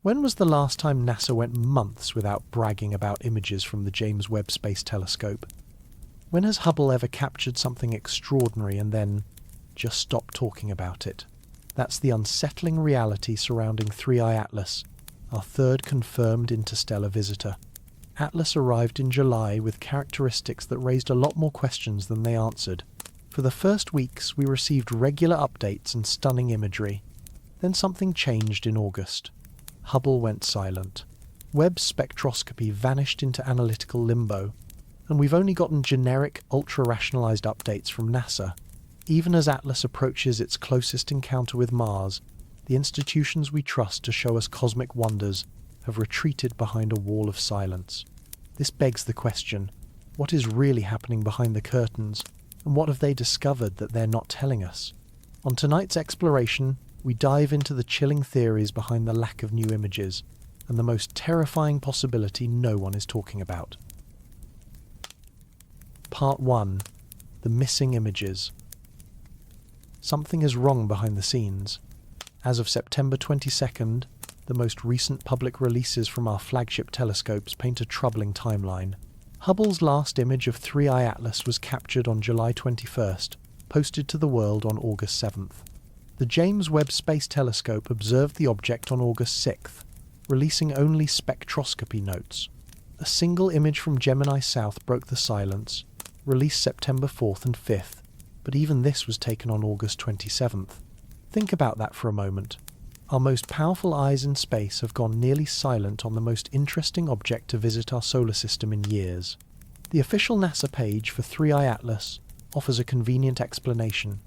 When was the last time NASA went months without bragging about images from the James Webb Space Telescope? When has Hubble ever captured something extraordinary and then just stopped talking about it? That's the unsettling reality surrounding 3I-ATLAS, our third confirmed interstellar visitor. ATLAS arrived in July with characteristics that raised a lot more questions than they answered. For the first weeks, we received regular updates and stunning imagery. Then something changed in August. Hubble went silent. Webb's spectroscopy vanished into analytical limbo, and we've only gotten generic, ultra-rationalized updates from NASA. Even as ATLAS approaches its closest encounter with Mars, the institutions we trust to show us cosmic wonders have retreated behind a wall of silence. This begs the question, what is really happening behind the curtains, and what have they discovered that they're not telling us? On tonight's exploration, we dive into the chilling theories behind the lack of new images, and the most terrifying possibility no one is talking about. Part 1. The missing images. Something is wrong behind the scenes. As of September 22nd, the most recent public releases from our flagship telescopes paint a troubling timeline. Hubble's last image of 3I-ATLAS was captured on July 21st, posted to the world on August 7th. The James Webb Space Telescope observed the object on August 6th, releasing only spectroscopy notes. A single image from Gemini South broke the silence, released September 4th and 5th, but even this was taken on August 27th. Think about that for a moment. Our most powerful eyes in space have gone nearly silent on the most interesting object to visit our solar system in years. The official NASA page for 3I-ATLAS offers a convenient explanation.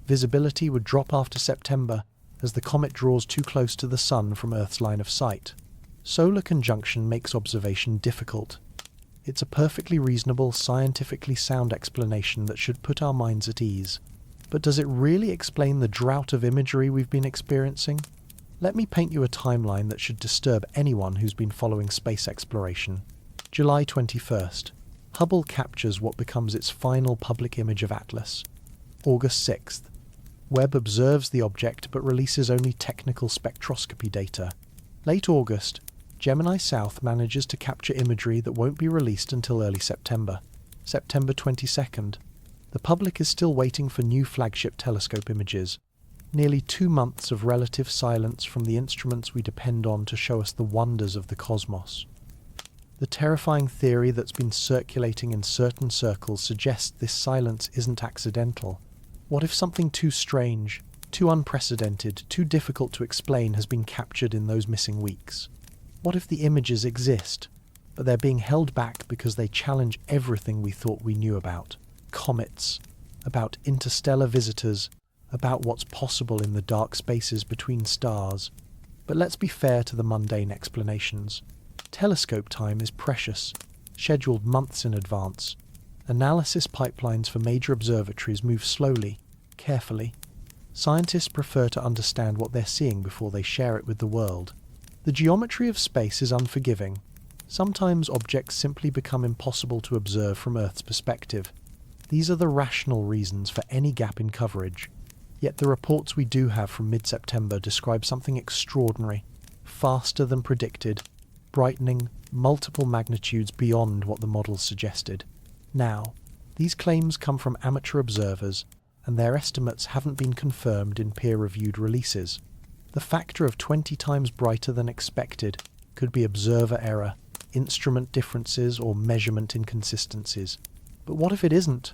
Visibility would drop after September as the comet draws too close to the Sun from Earth's line of sight. Solar conjunction makes observation difficult. It's a perfectly reasonable, scientifically sound explanation that should put our minds at ease. But does it really explain the drought of imagery we've been experiencing? Let me paint you a timeline that should disturb anyone who's been following space exploration. July 21st. Hubble captures what becomes its final public image of ATLAS. August 6th. Webb observes the object but releases only technical spectroscopy data. Late August, Gemini South manages to capture imagery that won't be released until early September. September 22nd. The public is still waiting for new flagship telescope images. Nearly 2 months of relative silence from the instruments we depend on to show us the wonders of the cosmos. The terrifying theory that's been circulating in certain circles suggests this silence isn't accidental. What if something too strange, too unprecedented, too difficult to explain has been captured in those missing weeks? What if the images exist, but they're being held back because they challenge everything we thought we knew about? Comets, about interstellar visitors, about what's possible in the dark spaces between stars. But let's be fair to the mundane explanations. Telescope time is precious, scheduled months in advance. Analysis pipelines for major observatories move slowly, carefully. Scientists prefer to understand what they're seeing before they share it with the world. The geometry of space is unforgiving. Sometimes objects simply become impossible to observe from Earth's perspective. These are the rational reasons for any gap in coverage. Yet the reports we do have from mid-September describe something extraordinary, faster than predicted, brightening multiple magnitudes beyond what the models suggested. Now, these claims come from amateur observers, and their estimates haven't been confirmed in peer-reviewed releases. The factor of 20 times brighter than expected could be observer error, instrument differences, or measurement inconsistencies. But what if it isn't?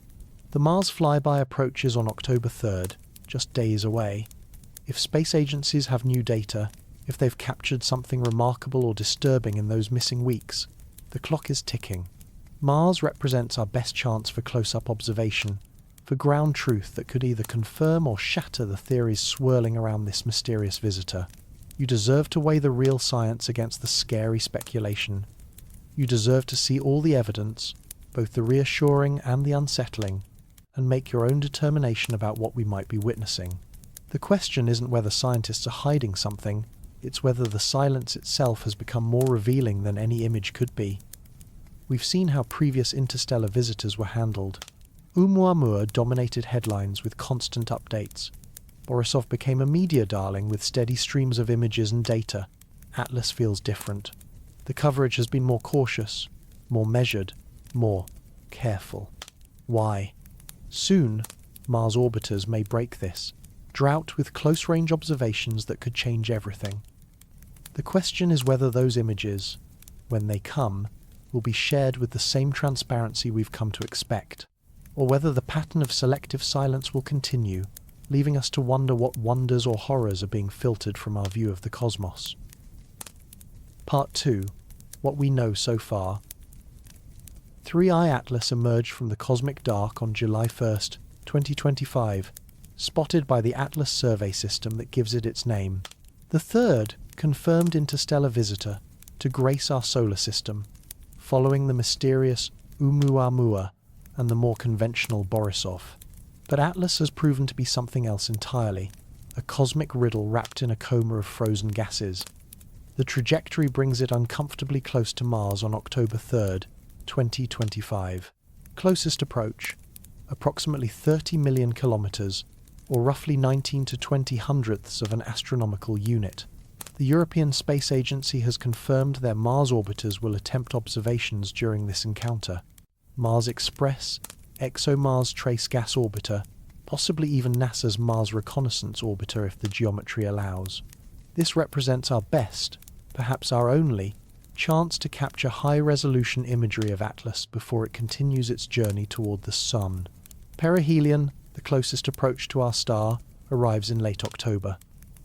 The Mars flyby approaches on October 3rd, just days away. If space agencies have new data, if they've captured something remarkable or disturbing in those missing weeks, the clock is ticking. Mars represents our best chance for close-up observation, for ground truth that could either confirm or shatter the theories swirling around this mysterious visitor. You deserve to weigh the real science against the scary speculation. You deserve to see all the evidence, both the reassuring and the unsettling, and make your own determination about what we might be witnessing. The question isn't whether scientists are hiding something, it's whether the silence itself has become more revealing than any image could be. We've seen how previous interstellar visitors were handled. Oumuamua dominated headlines with constant updates. Borisov became a media darling with steady streams of images and data. ATLAS feels different. The coverage has been more cautious, more measured, more careful. Why? Soon, Mars orbiters may break this drought with close-range observations that could change everything. The question is whether those images, when they come, will be shared with the same transparency we've come to expect, or whether the pattern of selective silence will continue, leaving us to wonder what wonders or horrors are being filtered from our view of the cosmos. Part 2. What we know so far. 3I-ATLAS emerged from the cosmic dark on July 1st, 2025, spotted by the ATLAS survey system that gives it its name. The third confirmed interstellar visitor to grace our solar system, following the mysterious Oumuamua and the more conventional Borisov. But ATLAS has proven to be something else entirely, a cosmic riddle wrapped in a coma of frozen gases. The trajectory brings it uncomfortably close to Mars on October 3rd, 2025. Closest approach, approximately 30 million kilometers, or roughly 19 to 20 hundredths of an astronomical unit. The European Space Agency has confirmed their Mars orbiters will attempt observations during this encounter. Mars Express, ExoMars Trace Gas Orbiter, possibly even NASA's Mars Reconnaissance Orbiter if the geometry allows. This represents our best, perhaps our only, chance to capture high-resolution imagery of ATLAS before it continues its journey toward the Sun. Perihelion, the closest approach to our star, arrives in late October.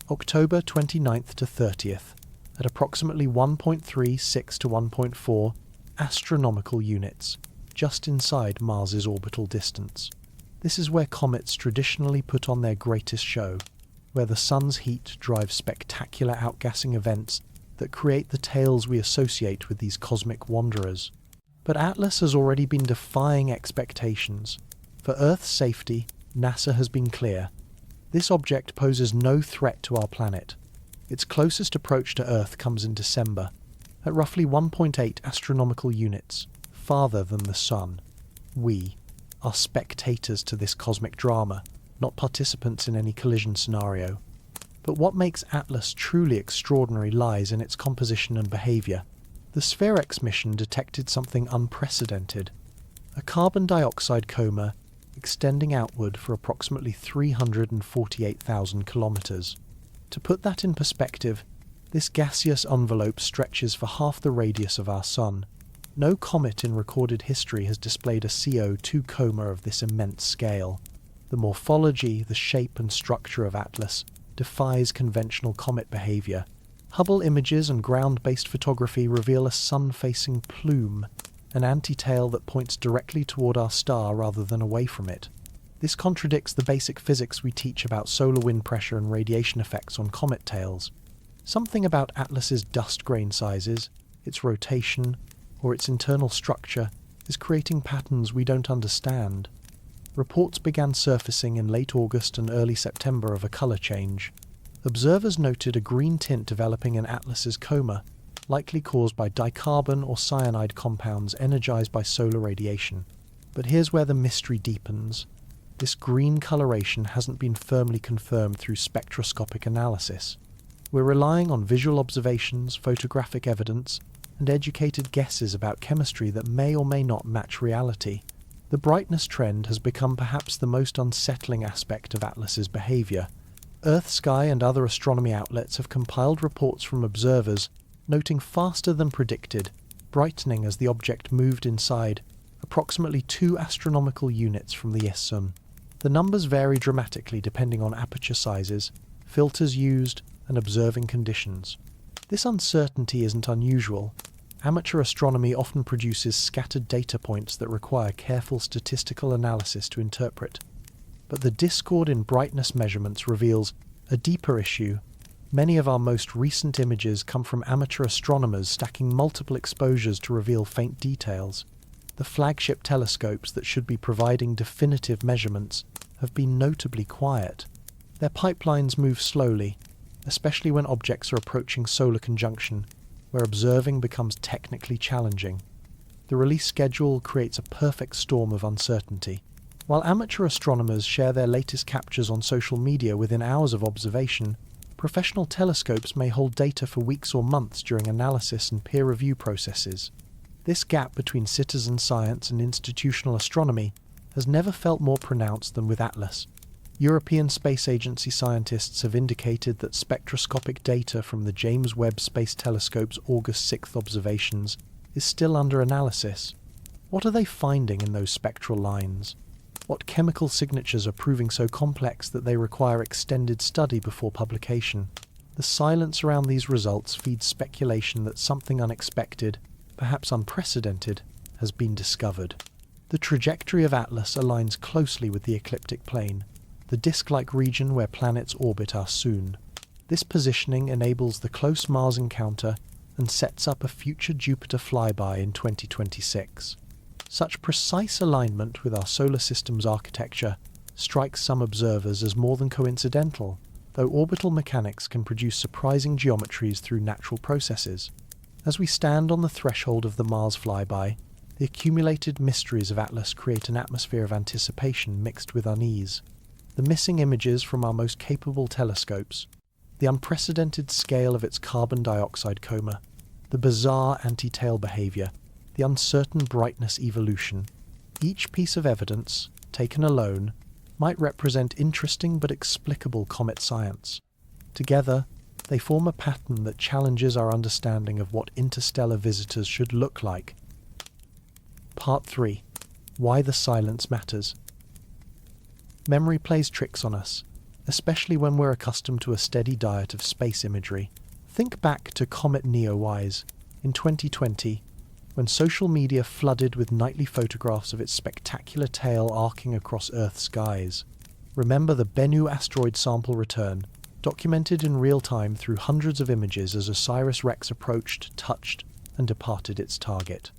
October 29th to 30th, at approximately 1.36 to 1.4 astronomical units, just inside Mars's orbital distance. This is where comets traditionally put on their greatest show, where the sun's heat drives spectacular outgassing events that create the tales we associate with these cosmic wanderers. But ATLAS has already been defying expectations. For Earth's safety, NASA has been clear. This object poses no threat to our planet. Its closest approach to Earth comes in December, at roughly 1.8 astronomical units, farther than the Sun. We are spectators to this cosmic drama, not participants in any collision scenario. But what makes ATLAS truly extraordinary lies in its composition and behavior. The SphereX mission detected something unprecedented, a carbon dioxide coma extending outward for approximately 348,000 kilometers. To put that in perspective, this gaseous envelope stretches for half the radius of our Sun. No comet in recorded history has displayed a CO2 coma of this immense scale. The morphology, the shape and structure of ATLAS defies conventional comet behavior. Hubble images and ground-based photography reveal a sun-facing plume, an anti-tail that points directly toward our star rather than away from it. This contradicts the basic physics we teach about solar wind pressure and radiation effects on comet tails. Something about ATLAS's dust grain sizes, its rotation, or its internal structure is creating patterns we don't understand. Reports began surfacing in late August and early September of a color change. Observers noted a green tint developing in ATLAS's coma, likely caused by dicarbon or cyanide compounds energized by solar radiation. But here's where the mystery deepens. This green coloration hasn't been firmly confirmed through spectroscopic analysis. We're relying on visual observations, photographic evidence, and educated guesses about chemistry that may or may not match reality. The brightness trend has become perhaps the most unsettling aspect of ATLAS's behavior. EarthSky and other astronomy outlets have compiled reports from observers noting faster than predicted, brightening as the object moved inside, approximately 2 astronomical units from the Sun. The numbers vary dramatically depending on aperture sizes, filters used, and observing conditions. This uncertainty isn't unusual. Amateur astronomy often produces scattered data points that require careful statistical analysis to interpret. But the discord in brightness measurements reveals a deeper issue. Many of our most recent images come from amateur astronomers stacking multiple exposures to reveal faint details. The flagship telescopes that should be providing definitive measurements have been notably quiet. Their pipelines move slowly, especially when objects are approaching solar conjunction, where observing becomes technically challenging. The release schedule creates a perfect storm of uncertainty. While amateur astronomers share their latest captures on social media within hours of observation, Professional telescopes may hold data for weeks or months during analysis and peer review processes. This gap between citizen science and institutional astronomy has never felt more pronounced than with ATLAS. European Space Agency scientists have indicated that spectroscopic data from the James Webb Space Telescope's August 6 observations is still under analysis. What are they finding in those spectral lines? What chemical signatures are proving so complex that they require extended study before publication? The silence around these results feeds speculation that something unexpected, perhaps unprecedented, has been discovered. The trajectory of ATLAS aligns closely with the ecliptic plane, the disk-like region where planets orbit our Sun. This positioning enables the close Mars encounter and sets up a future Jupiter flyby in 2026. Such precise alignment with our solar system's architecture strikes some observers as more than coincidental, though orbital mechanics can produce surprising geometries through natural processes. As we stand on the threshold of the Mars flyby, the accumulated mysteries of ATLAS create an atmosphere of anticipation mixed with unease. The missing images from our most capable telescopes, the unprecedented scale of its carbon dioxide coma, the bizarre anti-tail behavior, the uncertain brightness evolution. Each piece of evidence, taken alone, might represent interesting but explicable comet science. Together, they form a pattern that challenges our understanding of what interstellar visitors should look like. Part 3. Why the silence matters. Memory plays tricks on us, especially when we're accustomed to a steady diet of space imagery. Think back to Comet Neowise in 2020, when social media flooded with nightly photographs of its spectacular tail arcing across Earth's skies. Remember the Bennu asteroid sample return, documented in real time through hundreds of images as OSIRIS-REx approached, touched, and departed its target.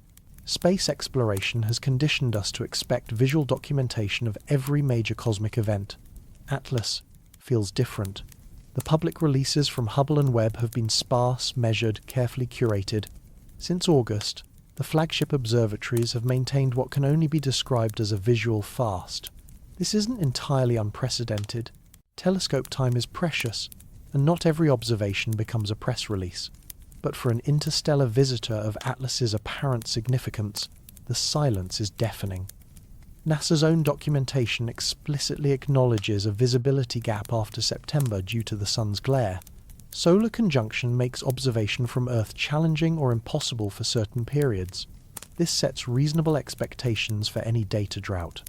Space exploration has conditioned us to expect visual documentation of every major cosmic event. ATLAS feels different. The public releases from Hubble and Webb have been sparse, measured, carefully curated. Since August, the flagship observatories have maintained what can only be described as a visual fast. This isn't entirely unprecedented. Telescope time is precious, and not every observation becomes a press release. But for an interstellar visitor of ATLAS's apparent significance, the silence is deafening. NASA's own documentation explicitly acknowledges a visibility gap after September due to the sun's glare. Solar conjunction makes observation from Earth challenging or impossible for certain periods. This sets reasonable expectations for any data drought.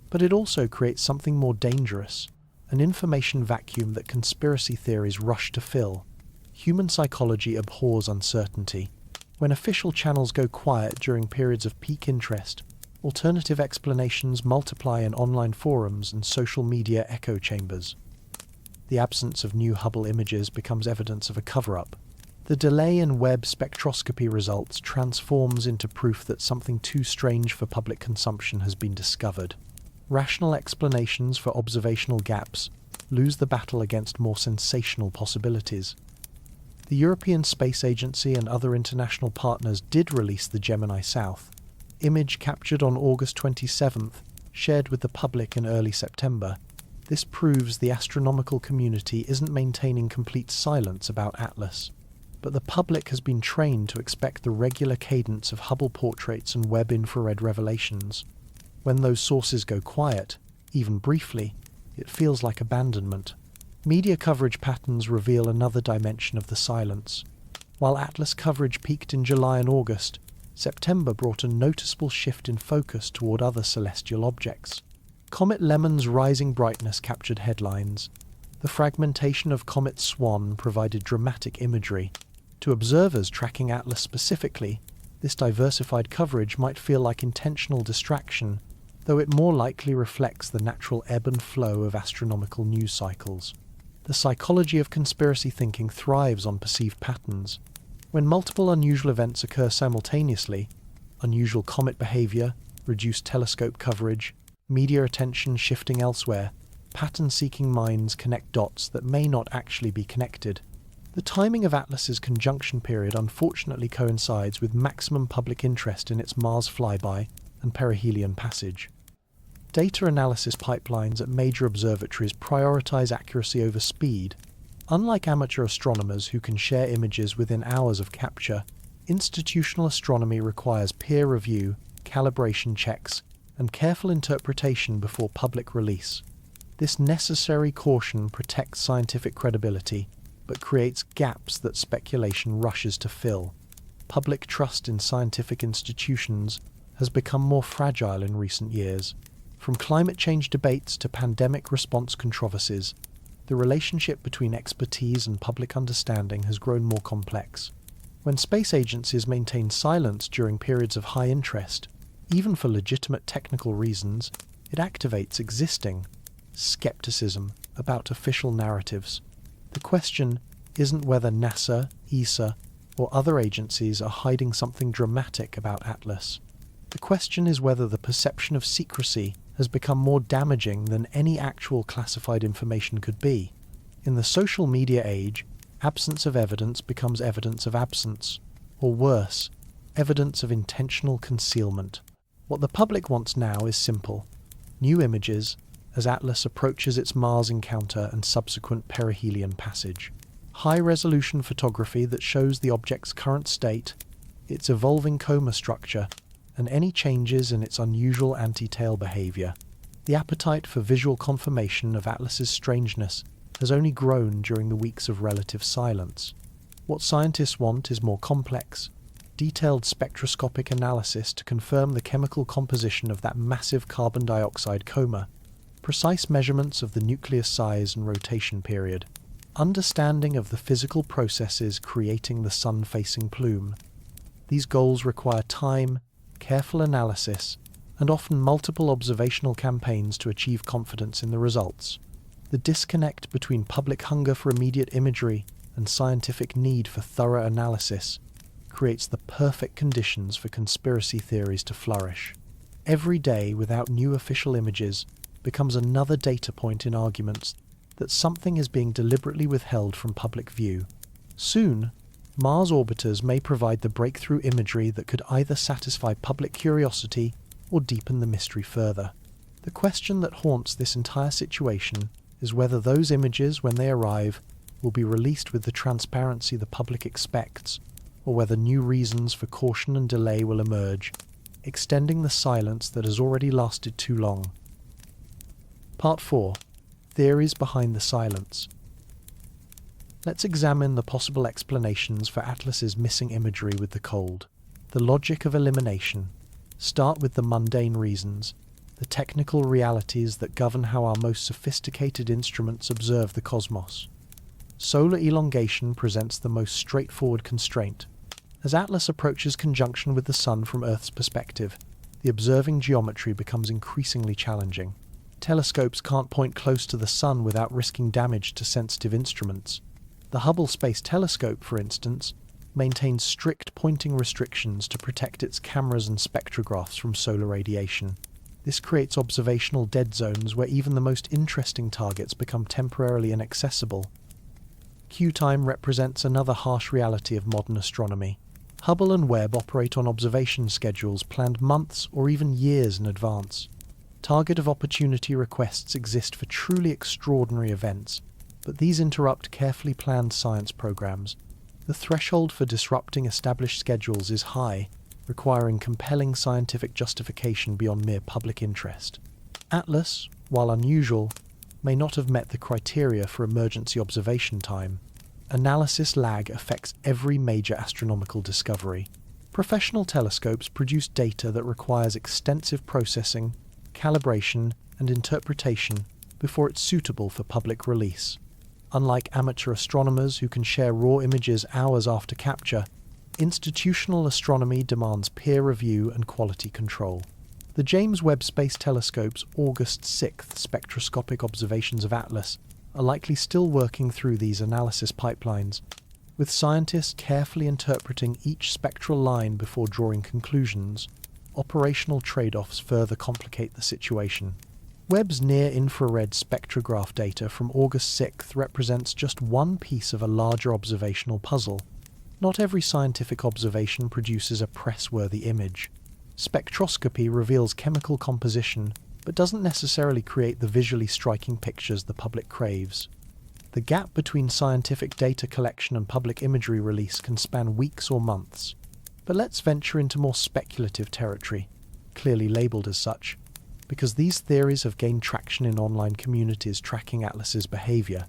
But it also creates something more dangerous, an information vacuum that conspiracy theories rush to fill. Human psychology abhors uncertainty. When official channels go quiet during periods of peak interest, alternative explanations multiply in online forums and social media echo chambers. The absence of new Hubble images becomes evidence of a cover-up. The delay in Webb spectroscopy results transforms into proof that something too strange for public consumption has been discovered. Rational explanations for observational gaps lose the battle against more sensational possibilities. The European Space Agency and other international partners did release the Gemini South image captured on August 27th, shared with the public in early September. This proves the astronomical community isn't maintaining complete silence about ATLAS, but the public has been trained to expect the regular cadence of Hubble portraits and Webb infrared revelations. When those sources go quiet, even briefly, it feels like abandonment. Media coverage patterns reveal another dimension of the silence. While ATLAS coverage peaked in July and August, September brought a noticeable shift in focus toward other celestial objects. Comet Lemon's rising brightness captured headlines. The fragmentation of Comet Swan provided dramatic imagery. To observers tracking ATLAS specifically, this diversified coverage might feel like intentional distraction, though it more likely reflects the natural ebb and flow of astronomical news cycles. The psychology of conspiracy thinking thrives on perceived patterns. When multiple unusual events occur simultaneously, unusual comet behavior, reduced telescope coverage, media attention shifting elsewhere, pattern-seeking minds connect dots that may not actually be connected. The timing of ATLAS's conjunction period unfortunately coincides with maximum public interest in its Mars flyby and perihelion passage. Data analysis pipelines at major observatories prioritize accuracy over speed. Unlike amateur astronomers who can share images within hours of capture, institutional astronomy requires peer review, calibration checks, and careful interpretation before public release. This necessary caution protects scientific credibility, but creates gaps that speculation rushes to fill. Public trust in scientific institutions has become more fragile in recent years. From climate change debates to pandemic response controversies, the relationship between expertise and public understanding has grown more complex. When space agencies maintain silence during periods of high interest, even for legitimate technical reasons, it activates existing skepticism about official narratives. The question isn't whether NASA, ESA, or other agencies are hiding something dramatic about ATLAS. The question is whether the perception of secrecy has become more damaging than any actual classified information could be. In the social media age, absence of evidence becomes evidence of absence, or worse, evidence of intentional concealment. What the public wants now is simple: new images as ATLAS approaches its Mars encounter and subsequent perihelion passage. High-resolution photography that shows the object's current state, its evolving coma structure, and any changes in its unusual anti-tail behavior. The appetite for visual confirmation of ATLAS's strangeness has only grown during the weeks of relative silence. What scientists want is more complex, detailed spectroscopic analysis to confirm the chemical composition of that massive carbon dioxide coma, precise measurements of the nucleus size and rotation period, understanding of the physical processes creating the sun-facing plume. These goals require time, careful analysis, and often multiple observational campaigns to achieve confidence in the results. The disconnect between public hunger for immediate imagery and scientific need for thorough analysis creates the perfect conditions for conspiracy theories to flourish. Every day without new official images becomes another data point in arguments that something is being deliberately withheld from public view. Soon, Mars orbiters may provide the breakthrough imagery that could either satisfy public curiosity or deepen the mystery further. The question that haunts this entire situation is whether those images, when they arrive, will be released with the transparency the public expects, or whether new reasons for caution and delay will emerge, extending the silence that has already lasted too long. Part 4. Theories behind the silence. Let's examine the possible explanations for ATLAS's missing imagery with the cold. The logic of elimination. Start with the mundane reasons, the technical realities that govern how our most sophisticated instruments observe the cosmos. Solar elongation presents the most straightforward constraint. As ATLAS approaches conjunction with the Sun from Earth's perspective, the observing geometry becomes increasingly challenging. Telescopes can't point close to the Sun without risking damage to sensitive instruments. The Hubble Space Telescope, for instance, maintains strict pointing restrictions to protect its cameras and spectrographs from solar radiation. This creates observational dead zones where even the most interesting targets become temporarily inaccessible. Q-time represents another harsh reality of modern astronomy. Hubble and Webb operate on observation schedules planned months or even years in advance. Target of opportunity requests exist for truly extraordinary events, but these interrupt carefully planned science programs. The threshold for disrupting established schedules is high, requiring compelling scientific justification beyond mere public interest. ATLAS, while unusual, may not have met the criteria for emergency observation time. Analysis lag affects every major astronomical discovery. Professional telescopes produce data that requires extensive processing, calibration, and interpretation before it's suitable for public release. Unlike amateur astronomers who can share raw images hours after capture, institutional astronomy demands peer review and quality control. The James Webb Space Telescope's August 6th spectroscopic observations of ATLAS are likely still working through these analysis pipelines, with scientists carefully interpreting each spectral line before drawing conclusions. Operational trade-offs further complicate the situation. Webb's near-infrared spectrograph data from August 6th represents just one piece of a larger observational puzzle. Not every scientific observation produces a press-worthy image. Spectroscopy reveals chemical composition, but doesn't necessarily create the visually striking pictures the public craves. The gap between scientific data collection and public imagery release can span weeks or months. But let's venture into more speculative territory, clearly labelled as such, because these theories have gained traction in online communities tracking Atlas's behaviour.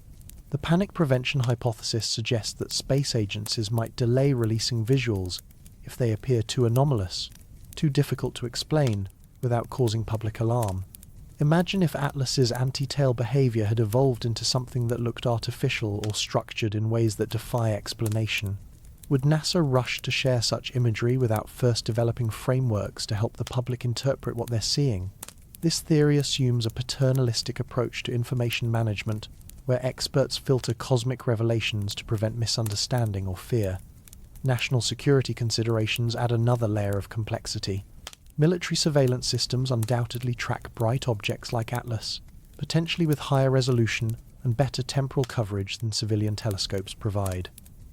The panic prevention hypothesis suggests that space agencies might delay releasing visuals if they appear too anomalous, too difficult to explain, without causing public alarm. Imagine if Atlas's anti-tail behaviour had evolved into something that looked artificial or structured in ways that defy explanation. Would NASA rush to share such imagery without first developing frameworks to help the public interpret what they're seeing? This theory assumes a paternalistic approach to information management, where experts filter cosmic revelations to prevent misunderstanding or fear. National security considerations add another layer of complexity. Military surveillance systems undoubtedly track bright objects like Atlas, potentially with higher resolution and better temporal coverage than civilian telescopes provide.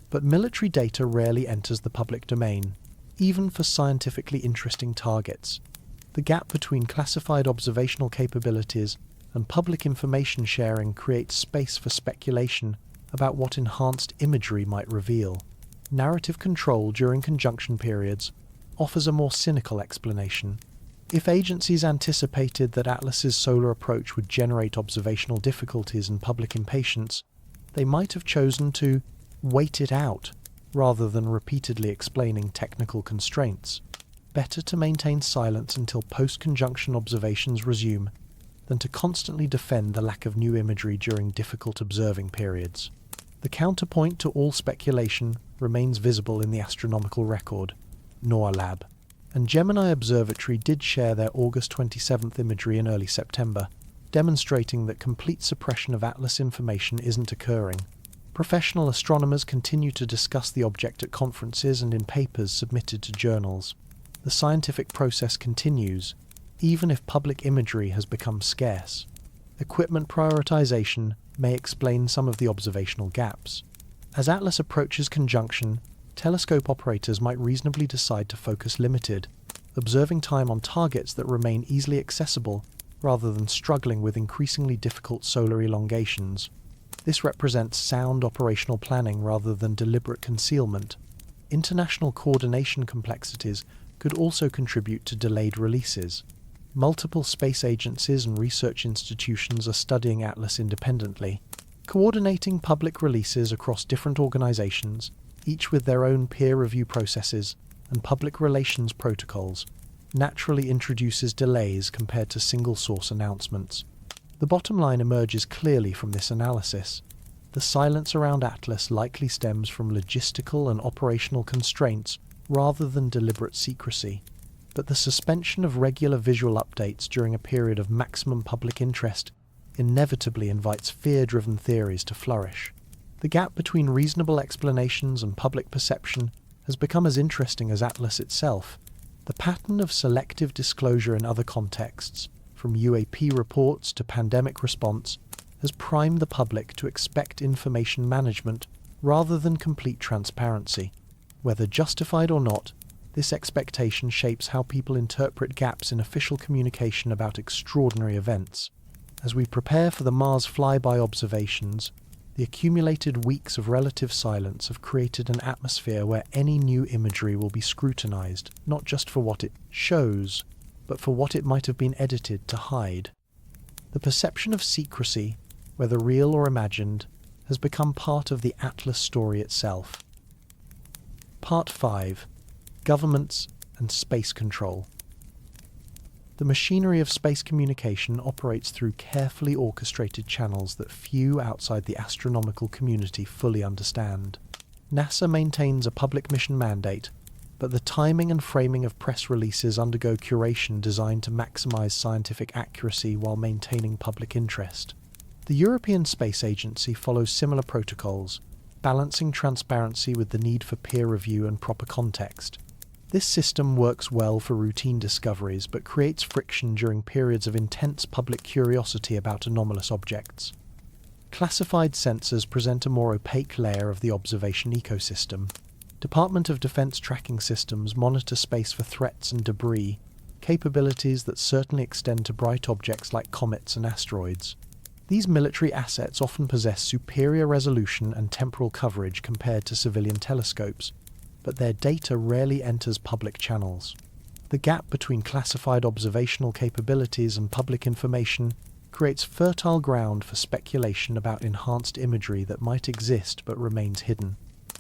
But military data rarely enters the public domain, even for scientifically interesting targets. The gap between classified observational capabilities and public information sharing creates space for speculation about what enhanced imagery might reveal. Narrative control during conjunction periods offers a more cynical explanation. If agencies anticipated that Atlas's solar approach would generate observational difficulties and public impatience, they might have chosen to wait it out rather than repeatedly explaining technical constraints. Better to maintain silence until post-conjunction observations resume than to constantly defend the lack of new imagery during difficult observing periods. The counterpoint to all speculation remains visible in the astronomical record. NOAA Lab and Gemini Observatory did share their August 27th imagery in early September, demonstrating that complete suppression of Atlas information isn't occurring. Professional astronomers continue to discuss the object at conferences and in papers submitted to journals. The scientific process continues, even if public imagery has become scarce. Equipment prioritization may explain some of the observational gaps. As Atlas approaches conjunction, telescope operators might reasonably decide to focus limited, observing time on targets that remain easily accessible rather than struggling with increasingly difficult solar elongations. This represents sound operational planning rather than deliberate concealment. International coordination complexities could also contribute to delayed releases. Multiple space agencies and research institutions are studying Atlas independently, coordinating public releases across different organizations, each with their own peer review processes and public relations protocols, naturally introduces delays compared to single-source announcements. The bottom line emerges clearly from this analysis. The silence around Atlas likely stems from logistical and operational constraints rather than deliberate secrecy. But the suspension of regular visual updates during a period of maximum public interest inevitably invites fear-driven theories to flourish. The gap between reasonable explanations and public perception has become as interesting as Atlas itself. The pattern of selective disclosure in other contexts, from UAP reports to pandemic response, has primed the public to expect information management rather than complete transparency. Whether justified or not, this expectation shapes how people interpret gaps in official communication about extraordinary events. As we prepare for the Mars flyby observations, the accumulated weeks of relative silence have created an atmosphere where any new imagery will be scrutinized, not just for what it shows, but for what it might have been edited to hide. The perception of secrecy, whether real or imagined, has become part of the Atlas story itself. Part 5. Governments and Space Control. The machinery of space communication operates through carefully orchestrated channels that few outside the astronomical community fully understand. NASA maintains a public mission mandate, but the timing and framing of press releases undergo curation designed to maximize scientific accuracy while maintaining public interest. The European Space Agency follows similar protocols, balancing transparency with the need for peer review and proper context. This system works well for routine discoveries but creates friction during periods of intense public curiosity about anomalous objects. Classified sensors present a more opaque layer of the observation ecosystem. Department of Defense tracking systems monitor space for threats and debris, capabilities that certainly extend to bright objects like comets and asteroids. These military assets often possess superior resolution and temporal coverage compared to civilian telescopes, but their data rarely enters public channels. The gap between classified observational capabilities and public information creates fertile ground for speculation about enhanced imagery that might exist but remains hidden.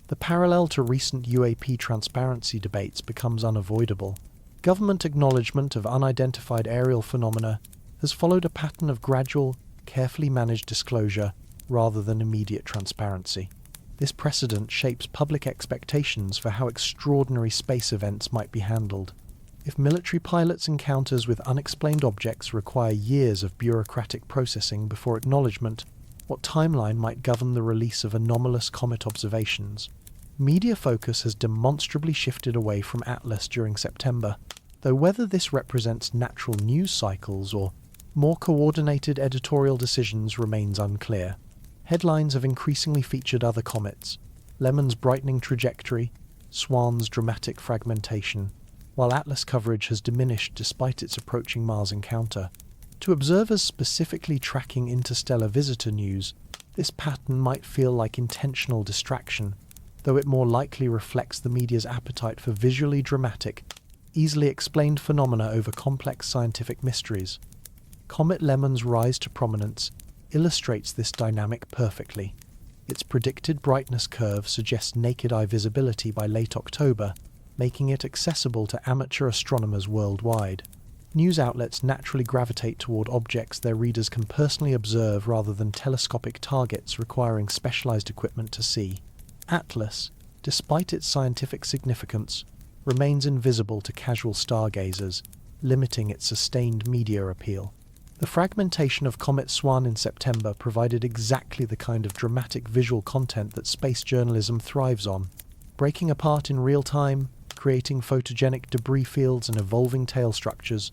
The parallel to recent UAP transparency debates becomes unavoidable. Government acknowledgement of unidentified aerial phenomena has followed a pattern of gradual, carefully managed disclosure rather than immediate transparency. This precedent shapes public expectations for how extraordinary space events might be handled. If military pilots' encounters with unexplained objects require years of bureaucratic processing before acknowledgement, what timeline might govern the release of anomalous comet observations? Media focus has demonstrably shifted away from ATLAS during September, though whether this represents natural news cycles or more coordinated editorial decisions remains unclear. Headlines have increasingly featured other comets: Lemon's brightening trajectory, Swan's dramatic fragmentation, while ATLAS coverage has diminished despite its approaching Mars encounter. To observers specifically tracking interstellar visitor news, this pattern might feel like intentional distraction, though it more likely reflects the media's appetite for visually dramatic, easily explained phenomena over complex scientific mysteries. Comet Lemon's rise to prominence illustrates this dynamic perfectly. Its predicted brightness curve suggests naked-eye visibility by late October, making it accessible to amateur astronomers worldwide. News outlets naturally gravitate toward objects their readers can personally observe rather than telescopic targets requiring specialized equipment to see. ATLAS, despite its scientific significance, remains invisible to casual stargazers, limiting its sustained media appeal. The fragmentation of Comet Swan in September provided exactly the kind of dramatic visual content that space journalism thrives on. Breaking apart in real time, creating photogenic debris fields and evolving tail structures,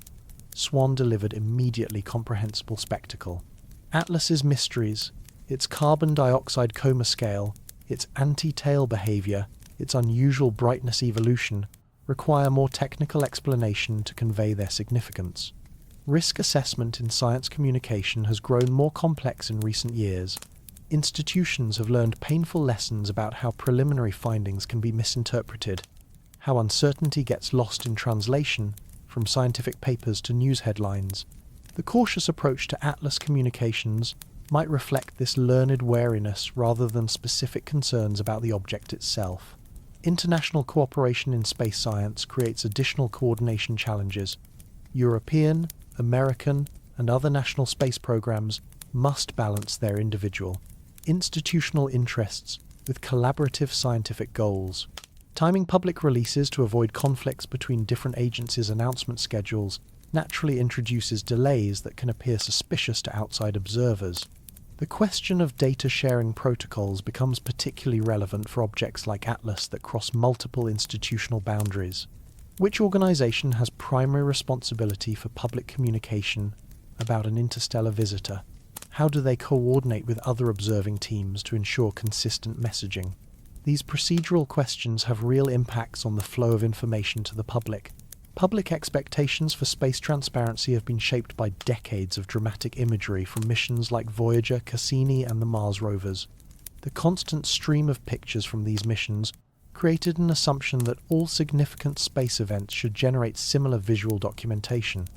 Swan delivered immediately comprehensible spectacle. ATLAS's mysteries, its carbon dioxide coma scale, its anti-tail behavior, its unusual brightness evolution, require more technical explanation to convey their significance. Risk assessment in science communication has grown more complex in recent years. Institutions have learned painful lessons about how preliminary findings can be misinterpreted, how uncertainty gets lost in translation from scientific papers to news headlines. The cautious approach to ATLAS communications might reflect this learned wariness rather than specific concerns about the object itself. International cooperation in space science creates additional coordination challenges. European, American, and other national space programs must balance their individual, institutional interests with collaborative scientific goals. Timing public releases to avoid conflicts between different agencies' announcement schedules naturally introduces delays that can appear suspicious to outside observers. The question of data sharing protocols becomes particularly relevant for objects like ATLAS that cross multiple institutional boundaries. Which organization has primary responsibility for public communication about an interstellar visitor? How do they coordinate with other observing teams to ensure consistent messaging? These procedural questions have real impacts on the flow of information to the public. Public expectations for space transparency have been shaped by decades of dramatic imagery from missions like Voyager, Cassini, and the Mars rovers. The constant stream of pictures from these missions created an assumption that all significant space events should generate similar visual documentation.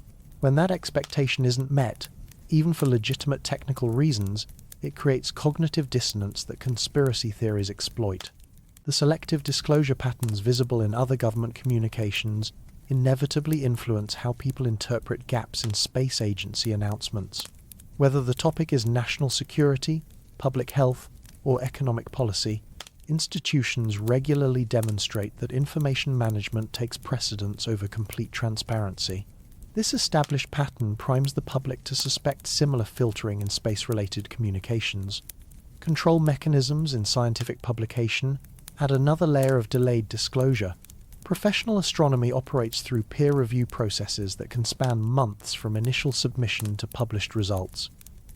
When that expectation isn't met, even for legitimate technical reasons, it creates cognitive dissonance that conspiracy theories exploit. The selective disclosure patterns visible in other government communications inevitably influence how people interpret gaps in space agency announcements. Whether the topic is national security, public health, or economic policy, institutions regularly demonstrate that information management takes precedence over complete transparency. This established pattern primes the public to suspect similar filtering in space-related communications. Control mechanisms in scientific publication add another layer of delayed disclosure. Professional astronomy operates through peer review processes that can span months from initial submission to published results.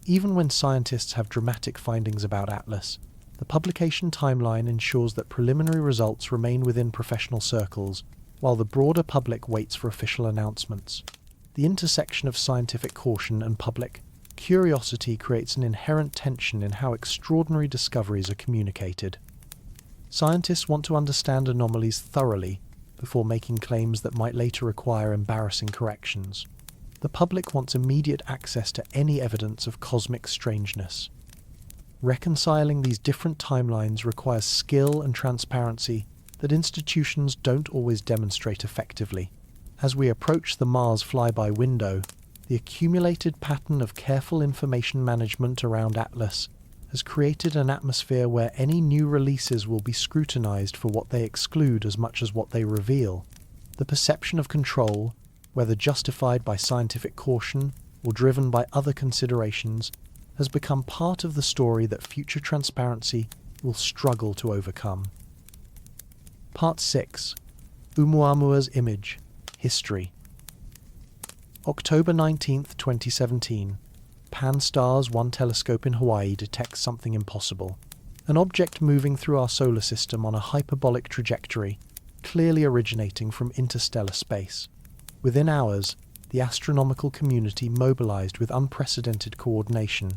Even when scientists have dramatic findings about ATLAS, the publication timeline ensures that preliminary results remain within professional circles, while the broader public waits for official announcements. The intersection of scientific caution and public Curiosity creates an inherent tension in how extraordinary discoveries are communicated. Scientists want to understand anomalies thoroughly before making claims that might later require embarrassing corrections. The public wants immediate access to any evidence of cosmic strangeness. Reconciling these different timelines requires skill and transparency that institutions don't always demonstrate effectively. As we approach the Mars flyby window, the accumulated pattern of careful information management around ATLAS has created an atmosphere where any new releases will be scrutinized for what they exclude as much as what they reveal. The perception of control, whether justified by scientific caution or driven by other considerations, has become part of the story that future transparency will struggle to overcome. Part 6. Oumuamua's Image. History. October 19, 2017. Pan-STARRS 1 telescope in Hawaii detects something impossible. An object moving through our solar system on a hyperbolic trajectory, clearly originating from interstellar space. Within hours, the astronomical community mobilized with unprecedented coordination.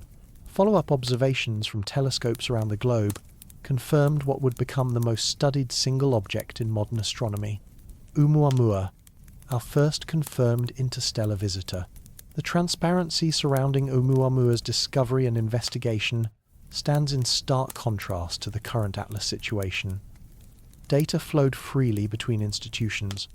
Follow-up observations from telescopes around the globe confirmed what would become the most studied single object in modern astronomy. Oumuamua, our first confirmed interstellar visitor. The transparency surrounding Oumuamua's discovery and investigation stands in stark contrast to the current ATLAS situation. Data flowed freely between institutions.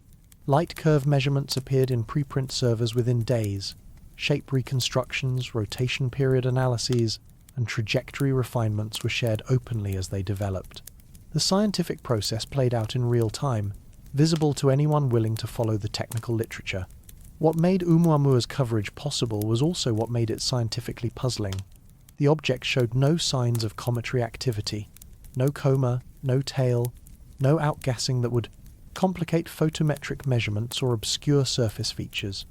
Light curve measurements appeared in preprint servers within days. Shape reconstructions, rotation period analyses, and trajectory refinements were shared openly as they developed. The scientific process played out in real time, visible to anyone willing to follow the technical literature. What made Oumuamua's coverage possible was also what made it scientifically puzzling. The object showed no signs of cometary activity, no coma, no tail, no outgassing that would complicate photometric measurements or obscure surface features.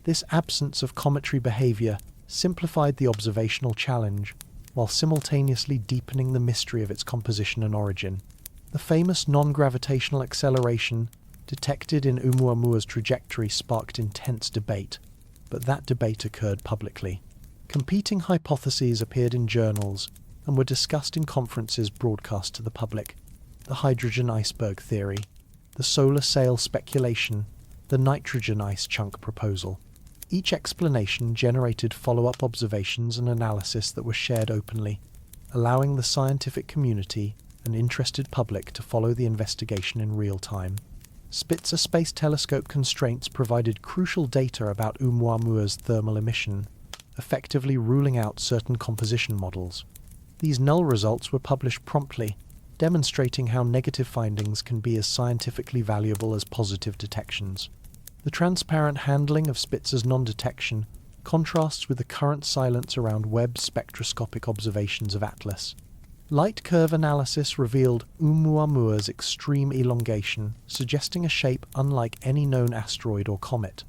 This absence of cometary behavior simplified the observational challenge, while simultaneously deepening the mystery of its composition and origin. The famous non-gravitational acceleration detected in Oumuamua's trajectory sparked intense debate, but that debate occurred publicly. Competing hypotheses appeared in journals and were discussed in conferences broadcast to the public. The hydrogen iceberg theory, the solar sail speculation, the nitrogen ice chunk proposal. Each explanation generated follow-up observations and analysis that were shared openly, allowing the scientific community and interested public to follow the investigation in real time. Spitzer Space Telescope constraints provided crucial data about Oumuamua's thermal emission, effectively ruling out certain composition models. These null results were published promptly, demonstrating how negative findings can be as scientifically valuable as positive detections. The transparent handling of Spitzer's non-detection contrasts with the current silence around Webb spectroscopic observations of ATLAS. Light curve analysis revealed Oumuamua's extreme elongation, suggesting a shape unlike any known asteroid or comet.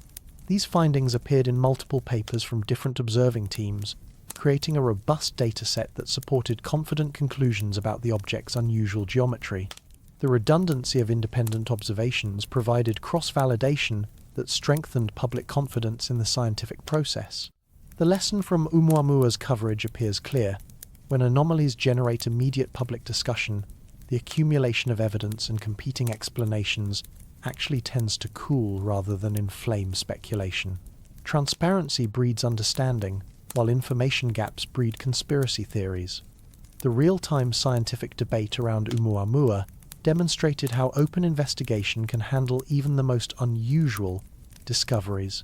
These findings appeared in multiple papers from different observing teams, creating a robust dataset that supported confident conclusions about the object's unusual geometry. The redundancy of independent observations provided cross-validation that strengthened public confidence in the scientific process. The lesson from Oumuamua's coverage appears clear. When anomalies generate immediate public discussion, the accumulation of evidence and competing explanations actually tends to cool rather than inflame speculation. Transparency breeds understanding, while information gaps breed conspiracy theories. The real-time scientific debate around Oumuamua demonstrated how open investigation can handle even the most unusual discoveries.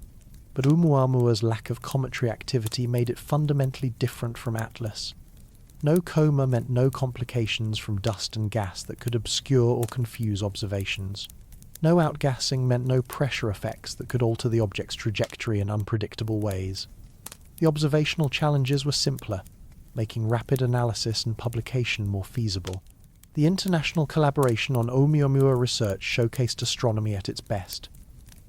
But Oumuamua's lack of cometary activity made it fundamentally different from ATLAS. No coma meant no complications from dust and gas that could obscure or confuse observations. No outgassing meant no pressure effects that could alter the object's trajectory in unpredictable ways. The observational challenges were simpler, making rapid analysis and publication more feasible. The international collaboration on Oumuamua research showcased astronomy at its best.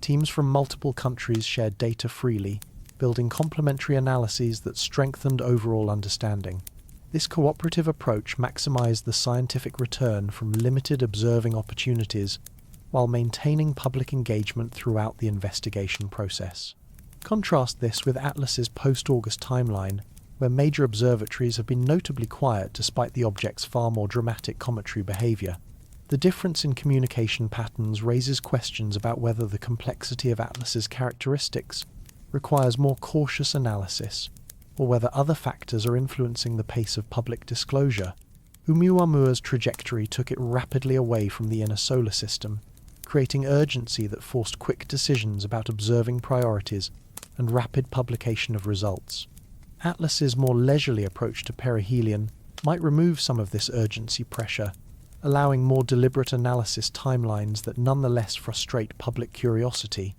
Teams from multiple countries shared data freely, building complementary analyses that strengthened overall understanding. This cooperative approach maximized the scientific return from limited observing opportunities while maintaining public engagement throughout the investigation process. Contrast this with ATLAS's post-August timeline, where major observatories have been notably quiet despite the object's far more dramatic cometary behavior. The difference in communication patterns raises questions about whether the complexity of ATLAS's characteristics requires more cautious analysis, or whether other factors are influencing the pace of public disclosure. Oumuamua's trajectory took it rapidly away from the inner solar system, creating urgency that forced quick decisions about observing priorities and rapid publication of results. ATLAS's more leisurely approach to perihelion might remove some of this urgency pressure, allowing more deliberate analysis timelines that nonetheless frustrate public curiosity.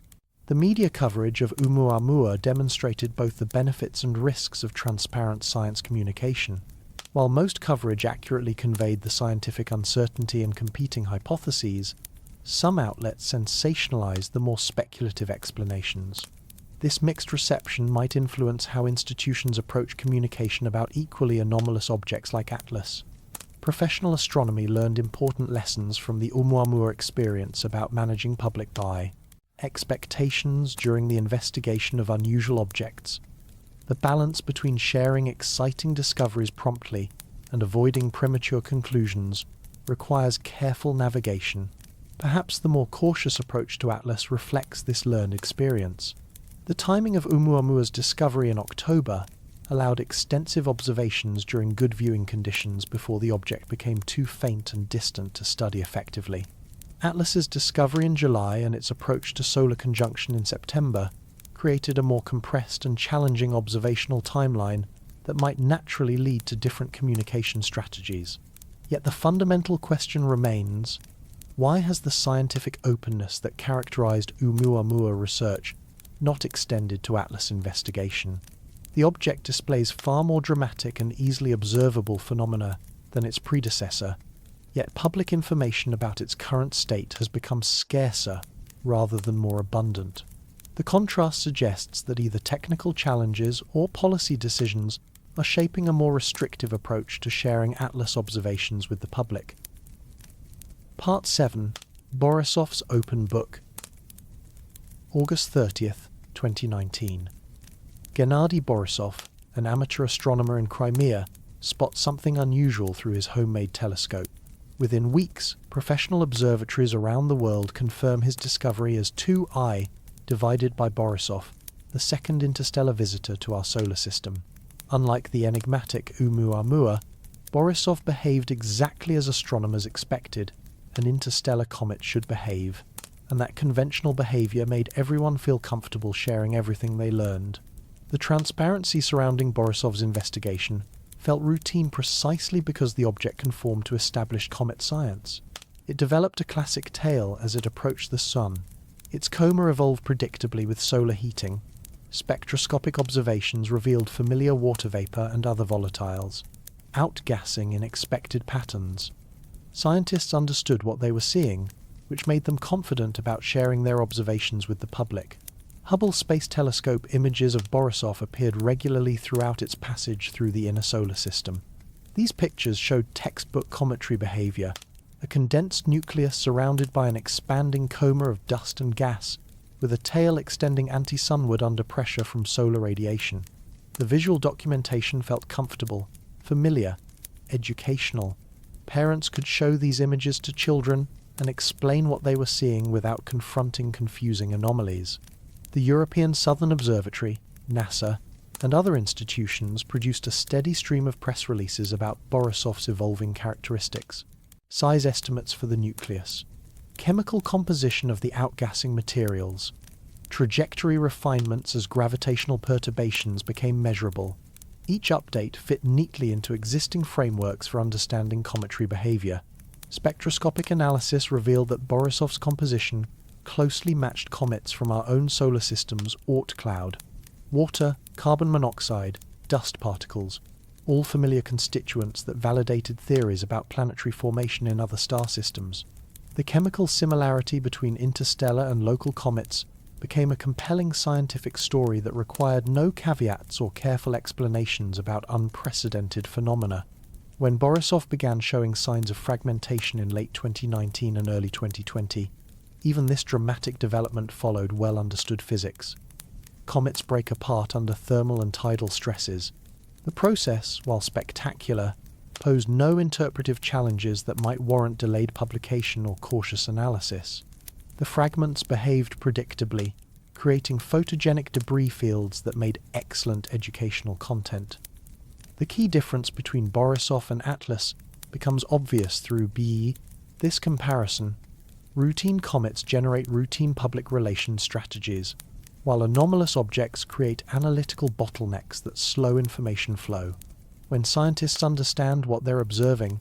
The media coverage of Oumuamua demonstrated both the benefits and risks of transparent science communication. While most coverage accurately conveyed the scientific uncertainty and competing hypotheses, some outlets sensationalized the more speculative explanations. This mixed reception might influence how institutions approach communication about equally anomalous objects like ATLAS. Professional astronomy learned important lessons from the Oumuamua experience about managing public buy, expectations during the investigation of unusual objects, the balance between sharing exciting discoveries promptly and avoiding premature conclusions requires careful navigation. Perhaps the more cautious approach to ATLAS reflects this learned experience. The timing of Oumuamua's discovery in October allowed extensive observations during good viewing conditions before the object became too faint and distant to study effectively. ATLAS's discovery in July and its approach to solar conjunction in September created a more compressed and challenging observational timeline that might naturally lead to different communication strategies. Yet the fundamental question remains: why has the scientific openness that characterized Oumuamua research not extended to ATLAS investigation? The object displays far more dramatic and easily observable phenomena than its predecessor, yet public information about its current state has become scarcer rather than more abundant. The contrast suggests that either technical challenges or policy decisions are shaping a more restrictive approach to sharing ATLAS observations with the public. Part 7. Borisov's Open Book. August 30th, 2019. Gennady Borisov, an amateur astronomer in Crimea, spots something unusual through his homemade telescope. Within weeks, professional observatories around the world confirm his discovery as 2I divided by Borisov, the second interstellar visitor to our solar system. Unlike the enigmatic Oumuamua, Borisov behaved exactly as astronomers expected an interstellar comet should behave, and that conventional behavior made everyone feel comfortable sharing everything they learned. The transparency surrounding Borisov's investigation felt routine precisely because the object conformed to established comet science. It developed a classic tale as it approached the Sun. Its coma evolved predictably with solar heating. Spectroscopic observations revealed familiar water vapor and other volatiles, outgassing in expected patterns. Scientists understood what they were seeing, which made them confident about sharing their observations with the public. Hubble Space Telescope images of Borisov appeared regularly throughout its passage through the inner solar system. These pictures showed textbook cometary behavior, a condensed nucleus surrounded by an expanding coma of dust and gas, with a tail extending anti-sunward under pressure from solar radiation. The visual documentation felt comfortable, familiar, educational. Parents could show these images to children and explain what they were seeing without confronting confusing anomalies. The European Southern Observatory, NASA, and other institutions produced a steady stream of press releases about Borisov's evolving characteristics. Size estimates for the nucleus, chemical composition of the outgassing materials, trajectory refinements as gravitational perturbations became measurable. Each update fit neatly into existing frameworks for understanding cometary behavior. Spectroscopic analysis revealed that Borisov's composition closely matched comets from our own solar system's Oort cloud. Water, carbon monoxide, dust particles, all familiar constituents that validated theories about planetary formation in other star systems. The chemical similarity between interstellar and local comets became a compelling scientific story that required no caveats or careful explanations about unprecedented phenomena. When Borisov began showing signs of fragmentation in late 2019 and early 2020, even this dramatic development followed well-understood physics. comets break apart under thermal and tidal stresses. The process, while spectacular, posed no interpretive challenges that might warrant delayed publication or cautious analysis. The fragments behaved predictably, creating photogenic debris fields that made excellent educational content. The key difference between Borisov and ATLAS becomes obvious through this comparison. Routine comets generate routine public relations strategies, while anomalous objects create analytical bottlenecks that slow information flow. When scientists understand what they're observing,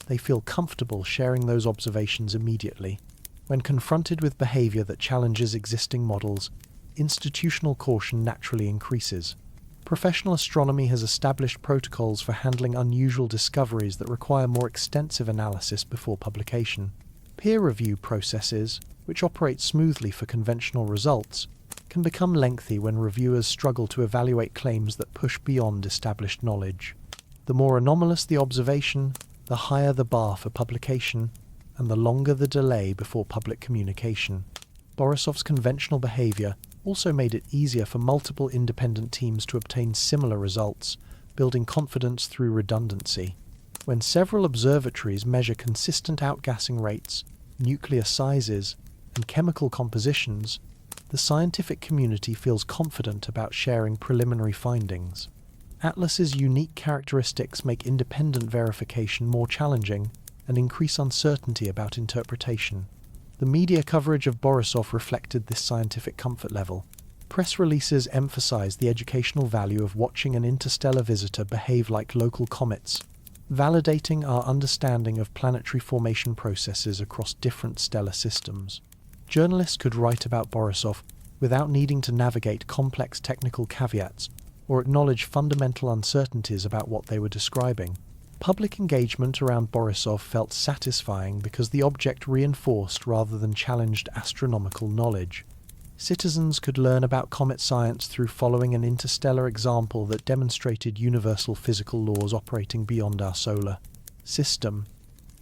they feel comfortable sharing those observations immediately. When confronted with behavior that challenges existing models, institutional caution naturally increases. Professional astronomy has established protocols for handling unusual discoveries that require more extensive analysis before publication. Peer review processes, which operate smoothly for conventional results, can become lengthy when reviewers struggle to evaluate claims that push beyond established knowledge. The more anomalous the observation, the higher the bar for publication, and the longer the delay before public communication. Borisov's conventional behavior also made it easier for multiple independent teams to obtain similar results, building confidence through redundancy. When several observatories measure consistent outgassing rates, nuclear sizes, and chemical compositions, the scientific community feels confident about sharing preliminary findings. ATLAS's unique characteristics make independent verification more challenging and increase uncertainty about interpretation. The media coverage of Borisov reflected this scientific comfort level. Press releases emphasized the educational value of watching an interstellar visitor behave like local comets, validating our understanding of planetary formation processes across different stellar systems. Journalists could write about Borisov without needing to navigate complex technical caveats or acknowledge fundamental uncertainties about what they were describing. Public engagement around Borisov felt satisfying because the object reinforced rather than challenged astronomical knowledge. Citizens could learn about comet science through following an interstellar example that demonstrated universal physical laws operating beyond our solar system.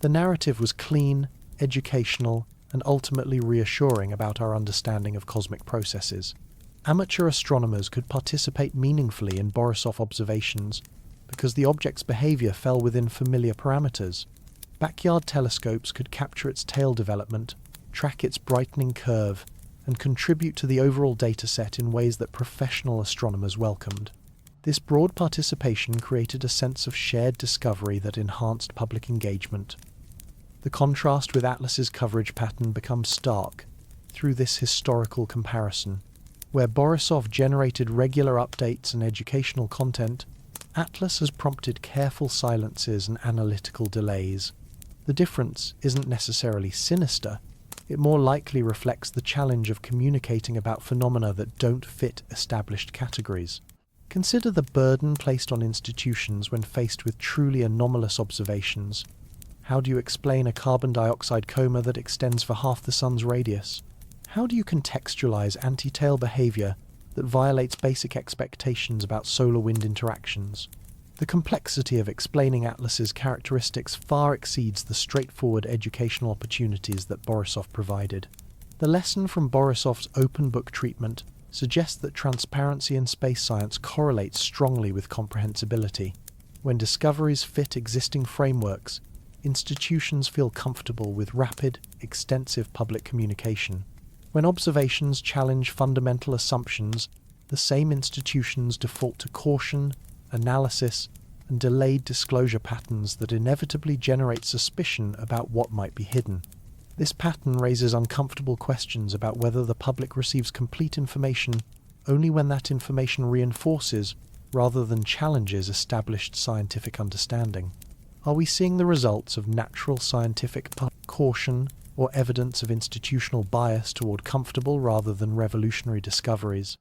The narrative was clean, educational, and ultimately reassuring about our understanding of cosmic processes. Amateur astronomers could participate meaningfully in Borisov observations because the object's behavior fell within familiar parameters. Backyard telescopes could capture its tail development, track its brightening curve, and contribute to the overall dataset in ways that professional astronomers welcomed. This broad participation created a sense of shared discovery that enhanced public engagement. The contrast with ATLAS's coverage pattern becomes stark through this historical comparison. Where Borisov generated regular updates and educational content, ATLAS has prompted careful silences and analytical delays. The difference isn't necessarily sinister, it more likely reflects the challenge of communicating about phenomena that don't fit established categories. Consider the burden placed on institutions when faced with truly anomalous observations. How do you explain a carbon dioxide coma that extends for half the sun's radius? How do you contextualize anti-tail behavior that violates basic expectations about solar-wind interactions? The complexity of explaining ATLAS's characteristics far exceeds the straightforward educational opportunities that Borisov provided. The lesson from Borisov's open-book treatment suggests that transparency in space science correlates strongly with comprehensibility. When discoveries fit existing frameworks, institutions feel comfortable with rapid, extensive public communication. When observations challenge fundamental assumptions, the same institutions default to caution, analysis, and delayed disclosure patterns that inevitably generate suspicion about what might be hidden. This pattern raises uncomfortable questions about whether the public receives complete information only when that information reinforces rather than challenges established scientific understanding. Are we seeing the results of natural scientific caution or evidence of institutional bias toward comfortable rather than revolutionary discoveries?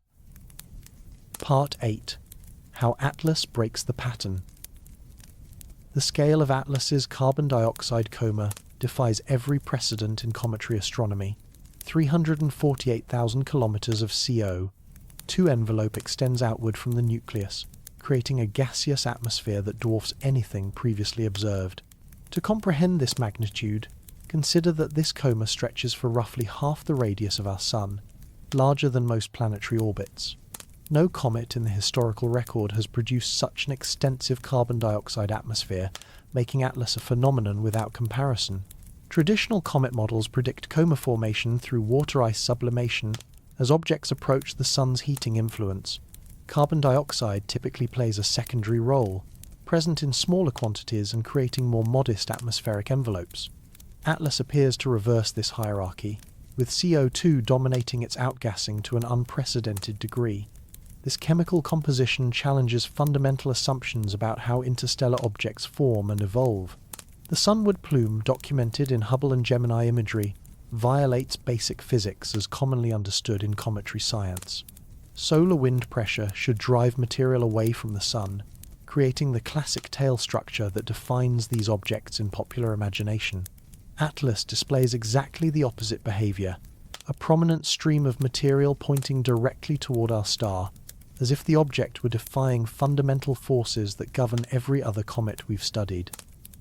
Part 8. How ATLAS breaks the pattern. The scale of ATLAS's carbon dioxide coma defies every precedent in cometary astronomy. 348,000 kilometers of CO. 2 envelope extends outward from the nucleus, creating a gaseous atmosphere that dwarfs anything previously observed. To comprehend this magnitude, consider that this coma stretches for roughly half the radius of our Sun, larger than most planetary orbits. No comet in the historical record has produced such an extensive carbon dioxide atmosphere, making ATLAS a phenomenon without comparison. Traditional comet models predict coma formation through water ice sublimation as objects approach the sun's heating influence. Carbon dioxide typically plays a secondary role, present in smaller quantities and creating more modest atmospheric envelopes. ATLAS appears to reverse this hierarchy, with CO2 dominating its outgassing to an unprecedented degree. This chemical composition challenges fundamental assumptions about how interstellar objects form and evolve. The sunward plume documented in Hubble and Gemini imagery violates basic physics as commonly understood in cometary science. Solar wind pressure should drive material away from the sun, creating the classic tail structure that defines these objects in popular imagination. ATLAS displays exactly the opposite behavior, a prominent stream of material pointing directly toward our star, as if the object were defying fundamental forces that govern every other comet we've studied.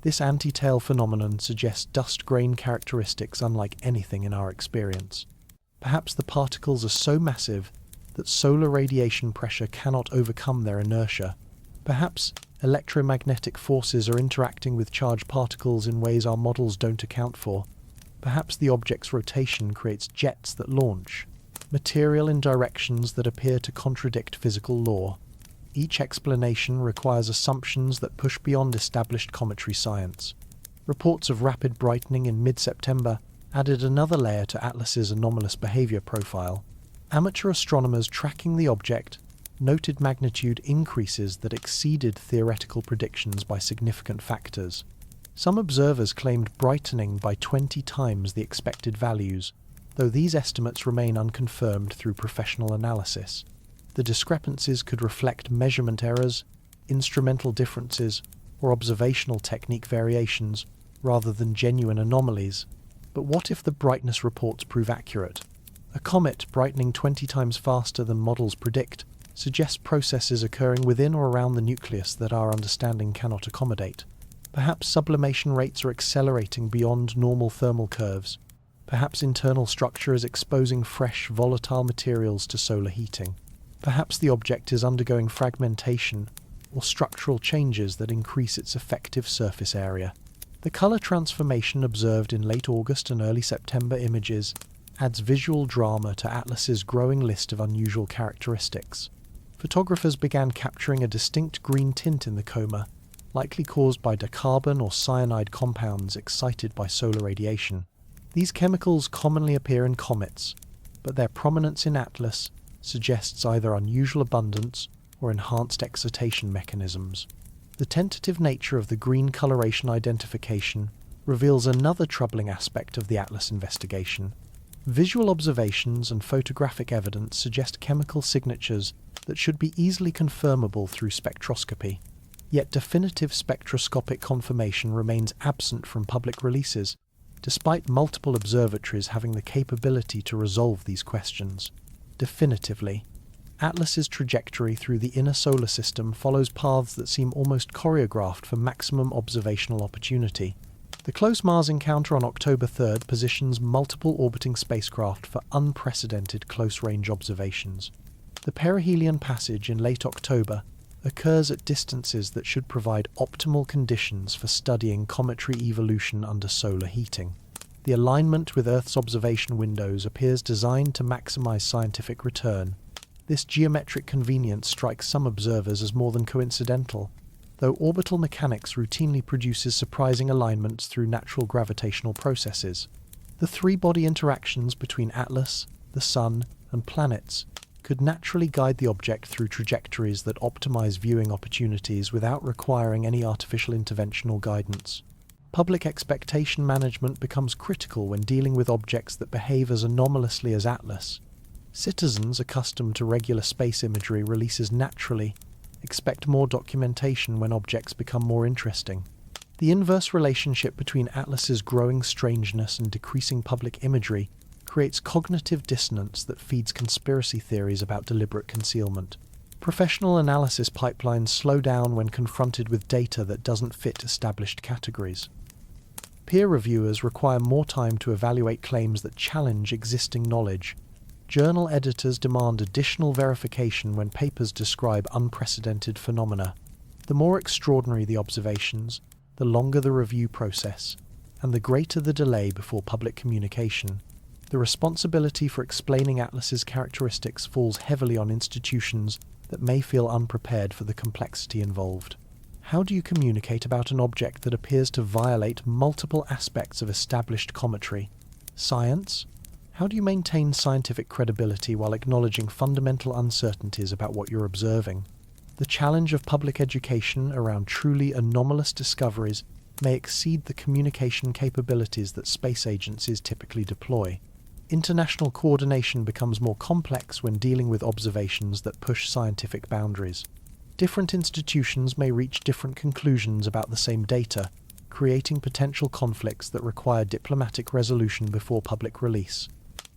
This anti-tail phenomenon suggests dust grain characteristics unlike anything in our experience. Perhaps the particles are so massive that solar radiation pressure cannot overcome their inertia. Perhaps electromagnetic forces are interacting with charged particles in ways our models don't account for. Perhaps the object's rotation creates jets that launch material in directions that appear to contradict physical law. Each explanation requires assumptions that push beyond established cometary science. Reports of rapid brightening in mid-September added another layer to ATLAS's anomalous behavior profile. Amateur astronomers tracking the object noted magnitude increases that exceeded theoretical predictions by significant factors. Some observers claimed brightening by 20 times the expected values, though these estimates remain unconfirmed through professional analysis. The discrepancies could reflect measurement errors, instrumental differences, or observational technique variations, rather than genuine anomalies. But what if the brightness reports prove accurate? A comet brightening 20 times faster than models predict suggests processes occurring within or around the nucleus that our understanding cannot accommodate. Perhaps sublimation rates are accelerating beyond normal thermal curves. Perhaps internal structure is exposing fresh, volatile materials to solar heating. Perhaps the object is undergoing fragmentation or structural changes that increase its effective surface area. The color transformation observed in late August and early September images adds visual drama to ATLAS's growing list of unusual characteristics. Photographers began capturing a distinct green tint in the coma, likely caused by dicarbon or cyanide compounds excited by solar radiation. These chemicals commonly appear in comets, but their prominence in ATLAS suggests either unusual abundance or enhanced excitation mechanisms. The tentative nature of the green coloration identification reveals another troubling aspect of the ATLAS investigation. Visual observations and photographic evidence suggest chemical signatures that should be easily confirmable through spectroscopy. Yet definitive spectroscopic confirmation remains absent from public releases, despite multiple observatories having the capability to resolve these questions. Definitively, ATLAS's trajectory through the inner solar system follows paths that seem almost choreographed for maximum observational opportunity. The close Mars encounter on October 3rd positions multiple orbiting spacecraft for unprecedented close-range observations. The perihelion passage in late October occurs at distances that should provide optimal conditions for studying cometary evolution under solar heating. The alignment with Earth's observation windows appears designed to maximize scientific return. This geometric convenience strikes some observers as more than coincidental, though orbital mechanics routinely produces surprising alignments through natural gravitational processes. The three-body interactions between ATLAS, the Sun, and planets could naturally guide the object through trajectories that optimize viewing opportunities without requiring any artificial intervention or guidance. Public expectation management becomes critical when dealing with objects that behave as anomalously as ATLAS. Citizens accustomed to regular space imagery releases naturally expect more documentation when objects become more interesting. The inverse relationship between ATLAS's growing strangeness and decreasing public imagery creates cognitive dissonance that feeds conspiracy theories about deliberate concealment. Professional analysis pipelines slow down when confronted with data that doesn't fit established categories. Peer reviewers require more time to evaluate claims that challenge existing knowledge. journal editors demand additional verification when papers describe unprecedented phenomena. The more extraordinary the observations, the longer the review process, and the greater the delay before public communication. The responsibility for explaining Atlas's characteristics falls heavily on institutions that may feel unprepared for the complexity involved. How do you communicate about an object that appears to violate multiple aspects of established cometry? Science? How do you maintain scientific credibility while acknowledging fundamental uncertainties about what you're observing? The challenge of public education around truly anomalous discoveries may exceed the communication capabilities that space agencies typically deploy. International coordination becomes more complex when dealing with observations that push scientific boundaries. Different institutions may reach different conclusions about the same data, creating potential conflicts that require diplomatic resolution before public release.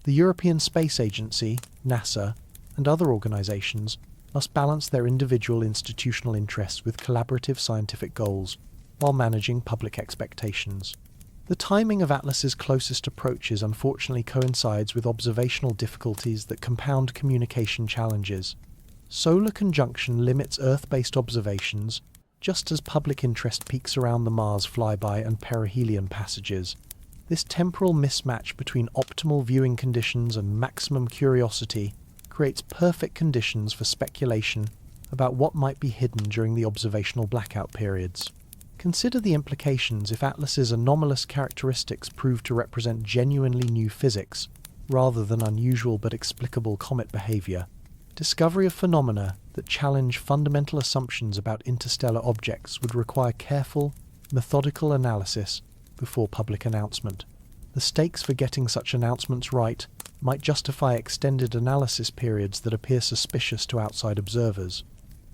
The European Space Agency, NASA, and other organizations must balance their individual institutional interests with collaborative scientific goals while managing public expectations. The timing of Atlas's closest approaches unfortunately coincides with observational difficulties that compound communication challenges. Solar conjunction limits Earth-based observations, just as public interest peaks around the Mars flyby and perihelion passages. This temporal mismatch between optimal viewing conditions and maximum curiosity creates perfect conditions for speculation about what might be hidden during the observational blackout periods. Consider the implications if Atlas's anomalous characteristics prove to represent genuinely new physics, rather than unusual but explicable comet behavior. Discovery of phenomena that challenge fundamental assumptions about interstellar objects would require careful, methodical analysis before public announcement. The stakes for getting such announcements right might justify extended analysis periods that appear suspicious to outside observers.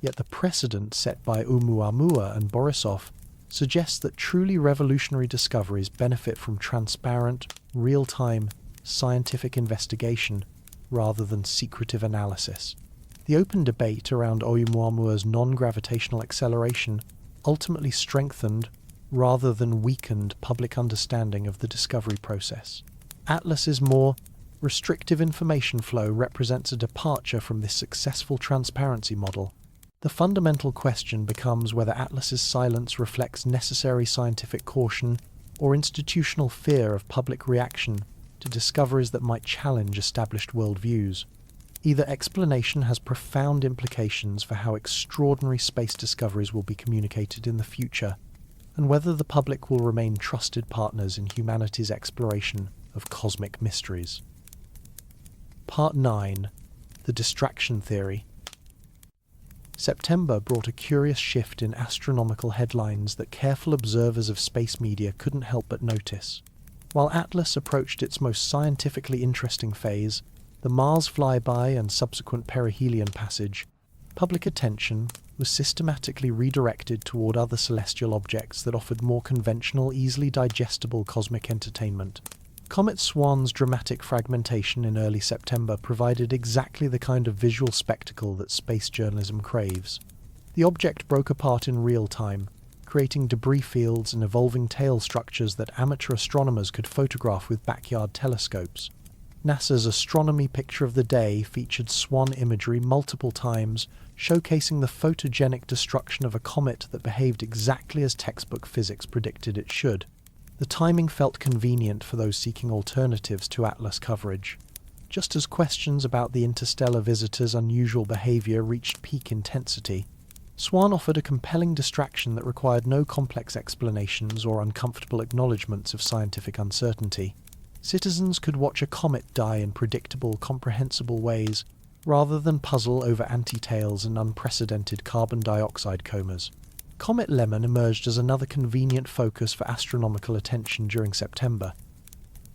Yet the precedent set by Oumuamua and Borisov suggests that truly revolutionary discoveries benefit from transparent, real-time, scientific investigation rather than secretive analysis. The open debate around Oumuamua's non-gravitational acceleration ultimately strengthened rather than weakened public understanding of the discovery process. Atlas's more restrictive information flow represents a departure from this successful transparency model. The fundamental question becomes whether Atlas's silence reflects necessary scientific caution or institutional fear of public reaction to discoveries that might challenge established worldviews. Either explanation has profound implications for how extraordinary space discoveries will be communicated in the future, and whether the public will remain trusted partners in humanity's exploration of cosmic mysteries. Part 9. The Distraction Theory. September brought a curious shift in astronomical headlines that careful observers of space media couldn't help but notice. While Atlas approached its most scientifically interesting phase, the Mars flyby and subsequent perihelion passage, public attention was systematically redirected toward other celestial objects that offered more conventional, easily digestible cosmic entertainment. Comet Swan's dramatic fragmentation in early September provided exactly the kind of visual spectacle that space journalism craves. The object broke apart in real time, creating debris fields and evolving tail structures that amateur astronomers could photograph with backyard telescopes. NASA's astronomy picture of the day featured swan imagery multiple times, showcasing the photogenic destruction of a comet that behaved exactly as textbook physics predicted it should. The timing felt convenient for those seeking alternatives to Atlas coverage. Just as questions about the interstellar visitor's unusual behavior reached peak intensity, Swan offered a compelling distraction that required no complex explanations or uncomfortable acknowledgements of scientific uncertainty. Citizens could watch a comet die in predictable, comprehensible ways, rather than puzzle over anti-tails and unprecedented carbon dioxide comas. Comet Lemon emerged as another convenient focus for astronomical attention during September.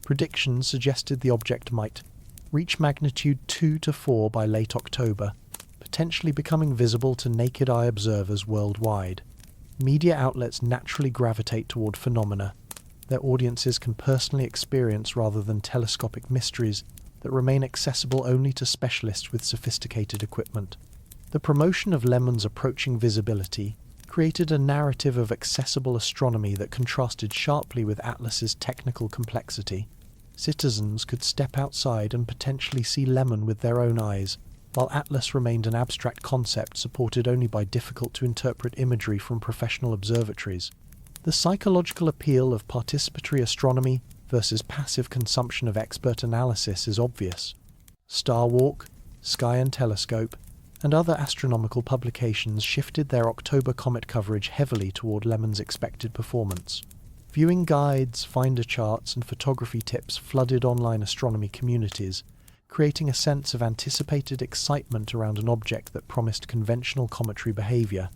Predictions suggested the object might reach magnitude 2 to 4 by late October, potentially becoming visible to naked-eye observers worldwide. Media outlets naturally gravitate toward phenomena their audiences can personally experience rather than telescopic mysteries that remain accessible only to specialists with sophisticated equipment. The promotion of Lemon's approaching visibility created a narrative of accessible astronomy that contrasted sharply with Atlas's technical complexity. citizens could step outside and potentially see Lemon with their own eyes, while Atlas remained an abstract concept supported only by difficult-to-interpret imagery from professional observatories. The psychological appeal of participatory astronomy versus passive consumption of expert analysis is obvious. Star Walk, Sky and Telescope, and other astronomical publications shifted their October comet coverage heavily toward Lemon's expected performance. Viewing guides, finder charts, and photography tips flooded online astronomy communities, creating a sense of anticipated excitement around an object that promised conventional cometary behavior.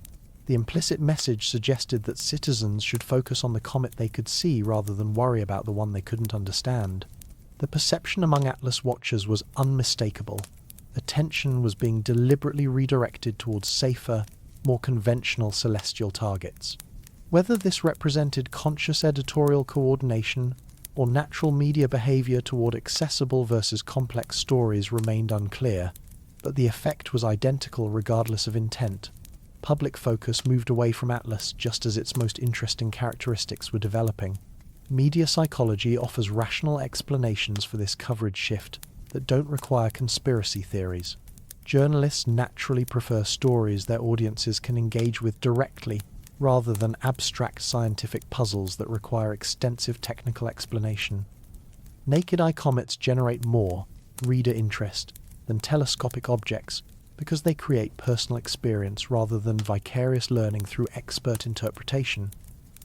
The implicit message suggested that citizens should focus on the comet they could see rather than worry about the one they couldn't understand. The perception among Atlas watchers was unmistakable. Attention was being deliberately redirected towards safer, more conventional celestial targets. Whether this represented conscious editorial coordination or natural media behavior toward accessible versus complex stories remained unclear, but the effect was identical regardless of intent. Public focus moved away from Atlas just as its most interesting characteristics were developing. Media psychology offers rational explanations for this coverage shift that don't require conspiracy theories. Journalists naturally prefer stories their audiences can engage with directly, rather than abstract scientific puzzles that require extensive technical explanation. Naked-eye comets generate more reader interest than telescopic objects because they create personal experience rather than vicarious learning through expert interpretation.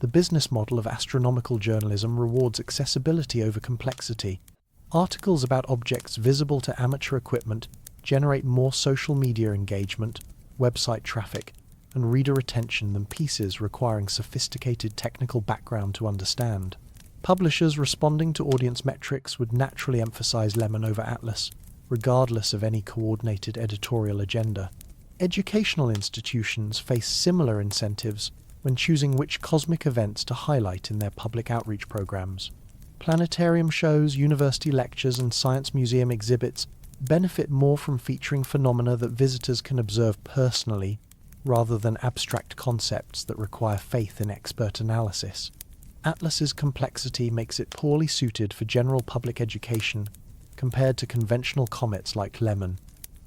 The business model of astronomical journalism rewards accessibility over complexity. Articles about objects visible to amateur equipment generate more social media engagement, website traffic, and reader attention than pieces requiring sophisticated technical background to understand. Publishers responding to audience metrics would naturally emphasize Lemon over Atlas, regardless of any coordinated editorial agenda. Educational institutions face similar incentives when choosing which cosmic events to highlight in their public outreach programs. Planetarium shows, university lectures, and science museum exhibits benefit more from featuring phenomena that visitors can observe personally rather than abstract concepts that require faith in expert analysis. Atlas's complexity makes it poorly suited for general public education compared to conventional comets like Lemon.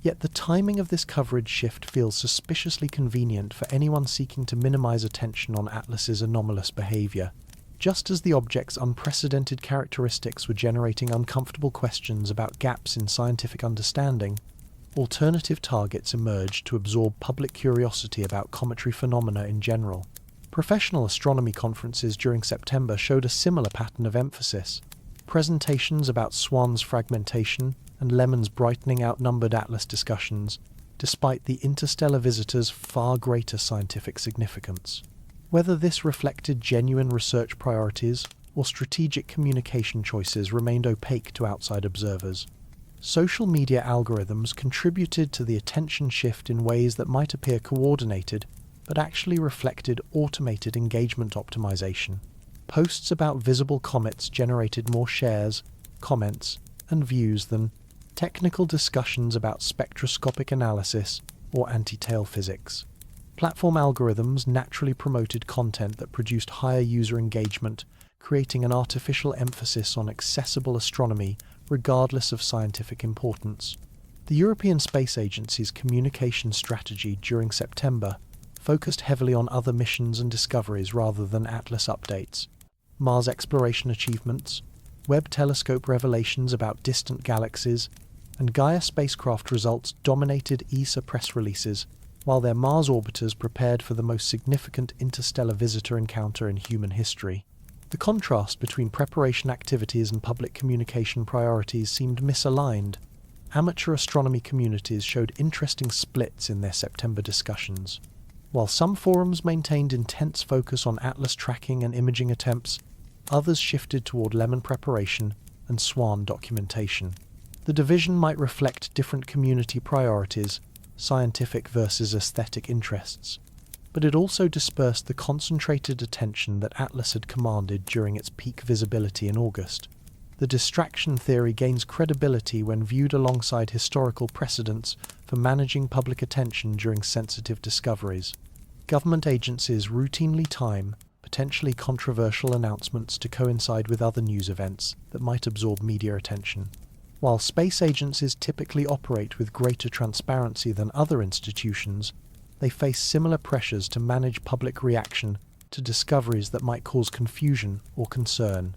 Yet the timing of this coverage shift feels suspiciously convenient for anyone seeking to minimize attention on Atlas's anomalous behavior. Just as the object's unprecedented characteristics were generating uncomfortable questions about gaps in scientific understanding, alternative targets emerged to absorb public curiosity about cometary phenomena in general. Professional astronomy conferences during September showed a similar pattern of emphasis. Presentations about Swan's fragmentation and Lemon's brightening outnumbered Atlas discussions, despite the interstellar visitor's far greater scientific significance. Whether this reflected genuine research priorities or strategic communication choices remained opaque to outside observers. Social media algorithms contributed to the attention shift in ways that might appear coordinated, but actually reflected automated engagement optimization. Posts about visible comets generated more shares, comments, and views than technical discussions about spectroscopic analysis or anti-tail physics. Platform algorithms naturally promoted content that produced higher user engagement, creating an artificial emphasis on accessible astronomy regardless of scientific importance. The European Space Agency's communication strategy during September focused heavily on other missions and discoveries rather than Atlas updates. Mars exploration achievements, Webb telescope revelations about distant galaxies, and Gaia spacecraft results dominated ESA press releases, while their Mars orbiters prepared for the most significant interstellar visitor encounter in human history. The contrast between preparation activities and public communication priorities seemed misaligned. Amateur astronomy communities showed interesting splits in their September discussions. While some forums maintained intense focus on Atlas tracking and imaging attempts, others shifted toward Lemon preparation and Swan documentation. The division might reflect different community priorities, scientific versus aesthetic interests, but it also dispersed the concentrated attention that Atlas had commanded during its peak visibility in August. The distraction theory gains credibility when viewed alongside historical precedents for managing public attention during sensitive discoveries. Government agencies routinely time potentially controversial announcements to coincide with other news events that might absorb media attention. While space agencies typically operate with greater transparency than other institutions, they face similar pressures to manage public reaction to discoveries that might cause confusion or concern.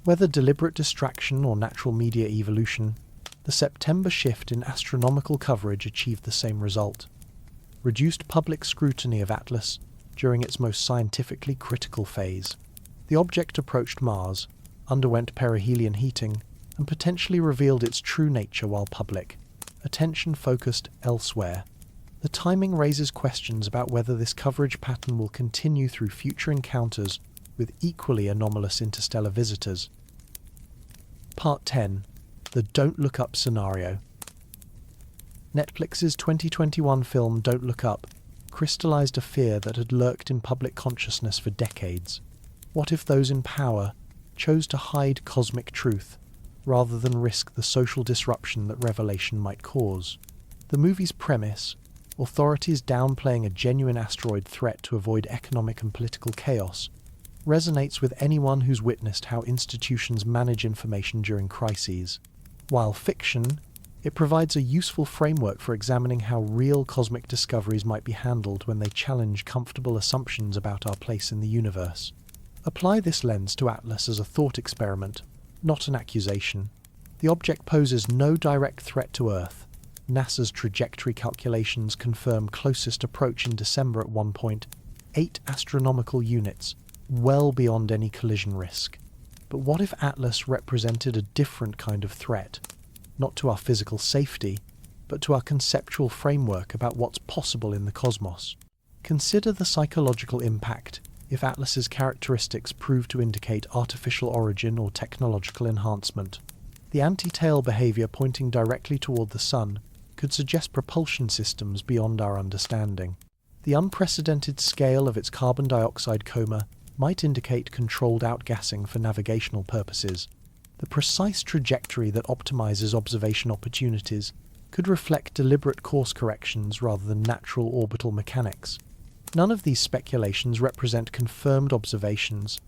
Whether deliberate distraction or natural media evolution, the September shift in astronomical coverage achieved the same result. Reduced public scrutiny of ATLAS during its most scientifically critical phase. The object approached Mars, underwent perihelion heating, and potentially revealed its true nature while public. Attention focused elsewhere. The timing raises questions about whether this coverage pattern will continue through future encounters with equally anomalous interstellar visitors. Part 10. The Don't Look Up scenario. Netflix's 2021 film Don't Look Up crystallized a fear that had lurked in public consciousness for decades. What if those in power chose to hide cosmic truth rather than risk the social disruption that revelation might cause? The movie's premise, authorities downplaying a genuine asteroid threat to avoid economic and political chaos, resonates with anyone who's witnessed how institutions manage information during crises. While fiction, it provides a useful framework for examining how real cosmic discoveries might be handled when they challenge comfortable assumptions about our place in the universe. Apply this lens to ATLAS as a thought experiment, not an accusation. The object poses no direct threat to Earth. NASA's trajectory calculations confirm closest approach in December at 1.8 astronomical units, well beyond any collision risk. But what if ATLAS represented a different kind of threat? Not to our physical safety, but to our conceptual framework about what's possible in the cosmos. Consider the psychological impact if ATLAS's characteristics prove to indicate artificial origin or technological enhancement. The anti-tail behavior pointing directly toward the Sun could suggest propulsion systems beyond our understanding. The unprecedented scale of its carbon dioxide coma might indicate controlled outgassing for navigational purposes. The precise trajectory that optimizes observation opportunities could reflect deliberate course corrections rather than natural orbital mechanics. None of these speculations represent confirmed observations.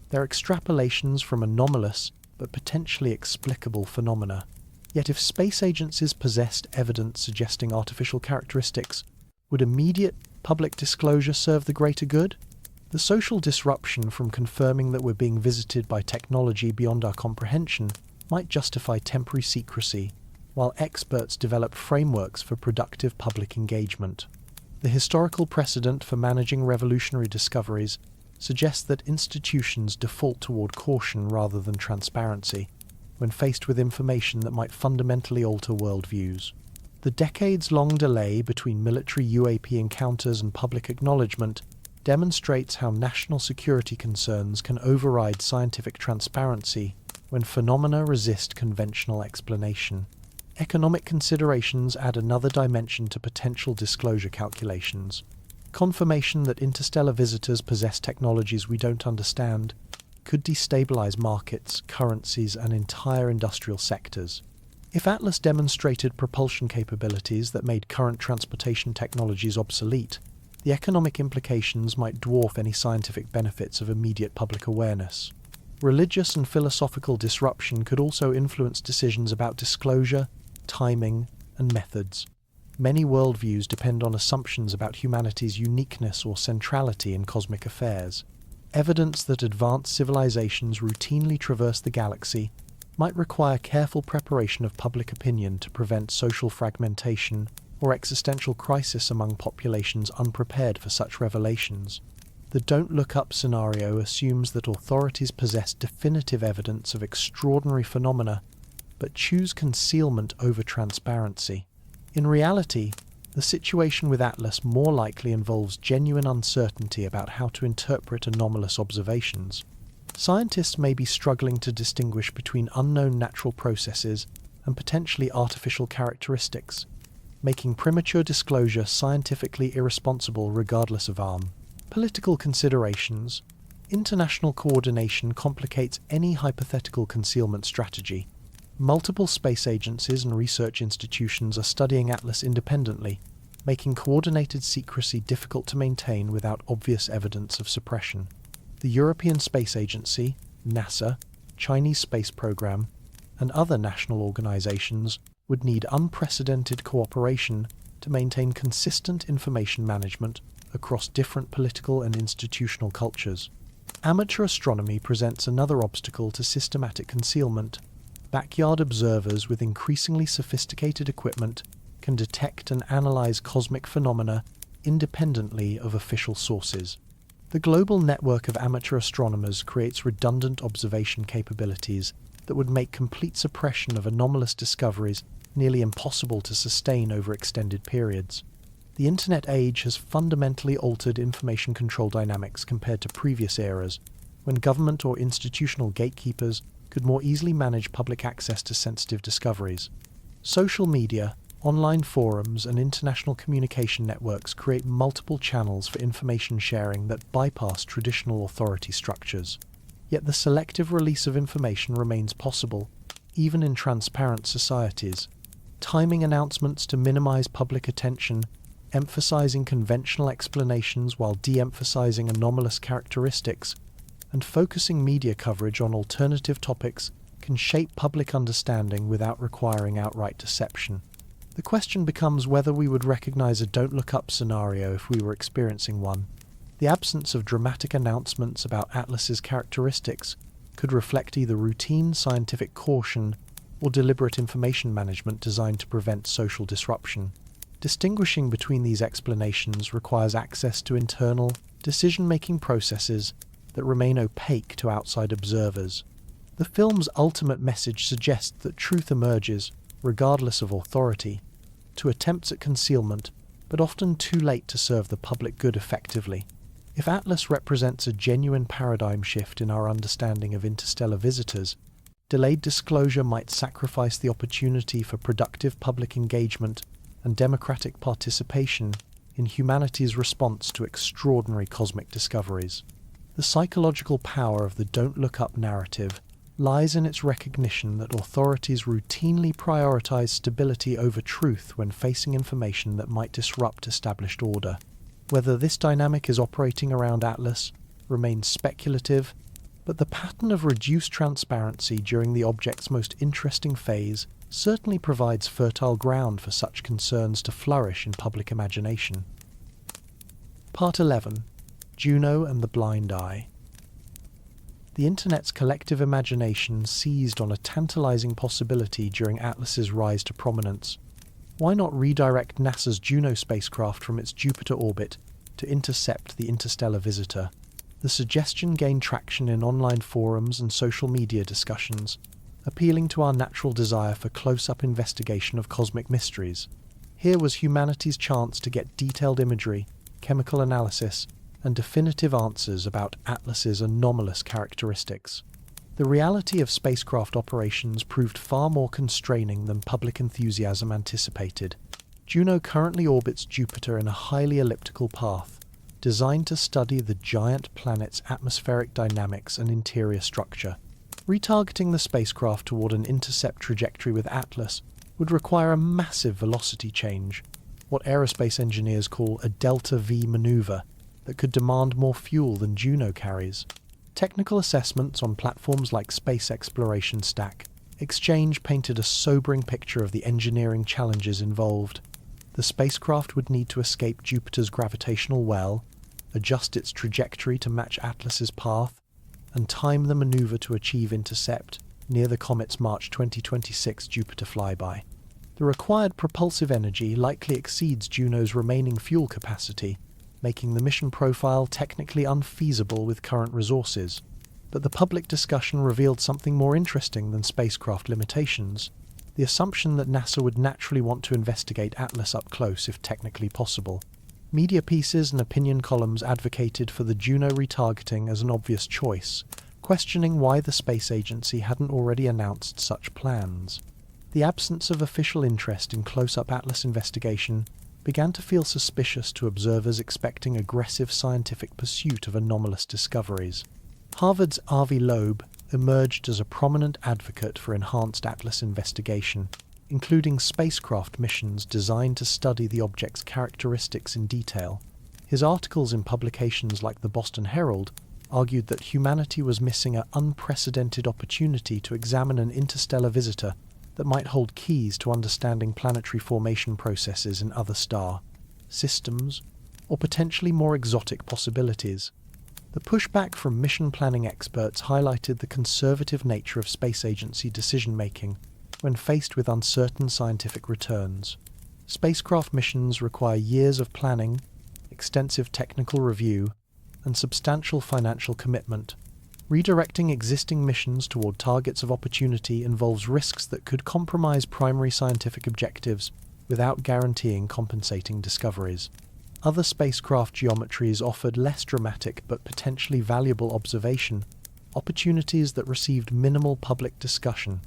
They're extrapolations from anomalous but potentially explicable phenomena. Yet if space agencies possessed evidence suggesting artificial characteristics, would immediate public disclosure serve the greater good? The social disruption from confirming that we're being visited by technology beyond our comprehension might justify temporary secrecy, while experts develop frameworks for productive public engagement. The historical precedent for managing revolutionary discoveries suggests that institutions default toward caution rather than transparency when faced with information that might fundamentally alter worldviews. The decades-long delay between military UAP encounters and public acknowledgement demonstrates how national security concerns can override scientific transparency when phenomena resist conventional explanation. Economic considerations add another dimension to potential disclosure calculations. Confirmation that interstellar visitors possess technologies we don't understand could destabilize markets, currencies, and entire industrial sectors. If ATLAS demonstrated propulsion capabilities that made current transportation technologies obsolete, the economic implications might dwarf any scientific benefits of immediate public awareness. Religious and philosophical disruption could also influence decisions about disclosure, timing, and methods. Many worldviews depend on assumptions about humanity's uniqueness or centrality in cosmic affairs. Evidence that advanced civilizations routinely traverse the galaxy might require careful preparation of public opinion to prevent social fragmentation or existential crisis among populations unprepared for such revelations. The Don't Look Up scenario assumes that authorities possess definitive evidence of extraordinary phenomena, but choose concealment over transparency. In reality, the situation with ATLAS more likely involves genuine uncertainty about how to interpret anomalous observations. Scientists may be struggling to distinguish between unknown natural processes and potentially artificial characteristics, making premature disclosure scientifically irresponsible regardless of harm. Political considerations. International coordination complicates any hypothetical concealment strategy. Multiple space agencies and research institutions are studying ATLAS independently, making coordinated secrecy difficult to maintain without obvious evidence of suppression. The European Space Agency, NASA, Chinese Space Program, and other national organizations would need unprecedented cooperation to maintain consistent information management across different political and institutional cultures. Amateur astronomy presents another obstacle to systematic concealment. Backyard observers with increasingly sophisticated equipment can detect and analyze cosmic phenomena independently of official sources. The global network of amateur astronomers creates redundant observation capabilities that would make complete suppression of anomalous discoveries nearly impossible to sustain over extended periods. The Internet age has fundamentally altered information control dynamics compared to previous eras, when government or institutional gatekeepers could more easily manage public access to sensitive discoveries. Social media, online forums, and international communication networks create multiple channels for information sharing that bypass traditional authority structures. Yet the selective release of information remains possible, even in transparent societies. Timing announcements to minimize public attention, emphasizing conventional explanations while de-emphasizing anomalous characteristics, and focusing media coverage on alternative topics can shape public understanding without requiring outright deception. The question becomes whether we would recognize a "don't look up" scenario if we were experiencing one. The absence of dramatic announcements about Atlas's characteristics could reflect either routine scientific caution or deliberate information management designed to prevent social disruption. Distinguishing between these explanations requires access to internal, decision-making processes that remain opaque to outside observers. The film's ultimate message suggests that truth emerges, regardless of authority, to attempts at concealment, but often too late to serve the public good effectively. If Atlas represents a genuine paradigm shift in our understanding of interstellar visitors, delayed disclosure might sacrifice the opportunity for productive public engagement and democratic participation in humanity's response to extraordinary cosmic discoveries. The psychological power of the "don't look up" narrative lies in its recognition that authorities routinely prioritize stability over truth when facing information that might disrupt established order. Whether this dynamic is operating around Atlas remains speculative, but the pattern of reduced transparency during the object's most interesting phase certainly provides fertile ground for such concerns to flourish in public imagination. Part 11. Juno and the Blind Eye. The Internet's collective imagination seized on a tantalizing possibility during Atlas's rise to prominence. Why not redirect NASA's Juno spacecraft from its Jupiter orbit to intercept the interstellar visitor? The suggestion gained traction in online forums and social media discussions, appealing to our natural desire for close-up investigation of cosmic mysteries. Here was humanity's chance to get detailed imagery, chemical analysis, and definitive answers about Atlas's anomalous characteristics. The reality of spacecraft operations proved far more constraining than public enthusiasm anticipated. Juno currently orbits Jupiter in a highly elliptical path, designed to study the giant planet's atmospheric dynamics and interior structure. Retargeting the spacecraft toward an intercept trajectory with Atlas would require a massive velocity change, what aerospace engineers call a delta V maneuver, that could demand more fuel than Juno carries. Technical assessments on platforms like Space Exploration Stack Exchange painted a sobering picture of the engineering challenges involved. The spacecraft would need to escape Jupiter's gravitational well, adjust its trajectory to match Atlas's path, and time the maneuver to achieve intercept near the comet's March 2026 Jupiter flyby. The required propulsive energy likely exceeds Juno's remaining fuel capacity, making the mission profile technically unfeasible with current resources. But the public discussion revealed something more interesting than spacecraft limitations: the assumption that NASA would naturally want to investigate Atlas up close if technically possible. Media pieces and opinion columns advocated for the Juno retargeting as an obvious choice, questioning why the space agency hadn't already announced such plans. The absence of official interest in close-up Atlas investigation began to feel suspicious to observers expecting aggressive scientific pursuit of anomalous discoveries. Harvard's Avi Loeb emerged as a prominent advocate for enhanced Atlas investigation, including spacecraft missions designed to study the object's characteristics in detail. His articles in publications like the Boston Herald argued that humanity was missing an unprecedented opportunity to examine an interstellar visitor that might hold keys to understanding planetary formation processes in other star systems, or potentially more exotic possibilities. The pushback from mission planning experts highlighted the conservative nature of space agency decision-making when faced with uncertain scientific returns. Spacecraft missions require years of planning, extensive technical review, and substantial financial commitment. Redirecting existing missions toward targets of opportunity involves risks that could compromise primary scientific objectives without guaranteeing compensating discoveries. Other spacecraft geometries offered less dramatic but potentially valuable observation opportunities that received minimal public discussion.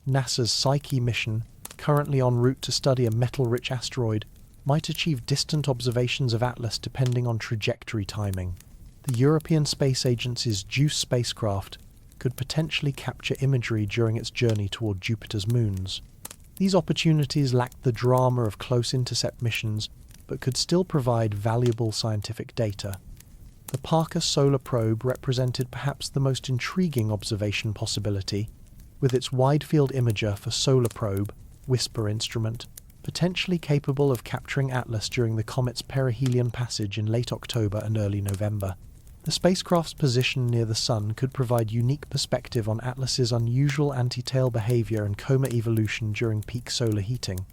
NASA's Psyche mission, currently en route to study a metal-rich asteroid, might achieve distant observations of Atlas depending on trajectory timing. The European Space Agency's JUICE spacecraft could potentially capture imagery during its journey toward Jupiter's moons. These opportunities lacked the drama of close intercept missions, but could still provide valuable scientific data. The Parker Solar Probe represented perhaps the most intriguing observation possibility, with its wide-field imager for Solar Probe, WHISPER instrument, potentially capable of capturing Atlas during the comet's perihelion passage in late October and early November. The spacecraft's position near the Sun could provide unique perspective on Atlas's unusual anti-tail behavior and coma evolution during peak solar heating.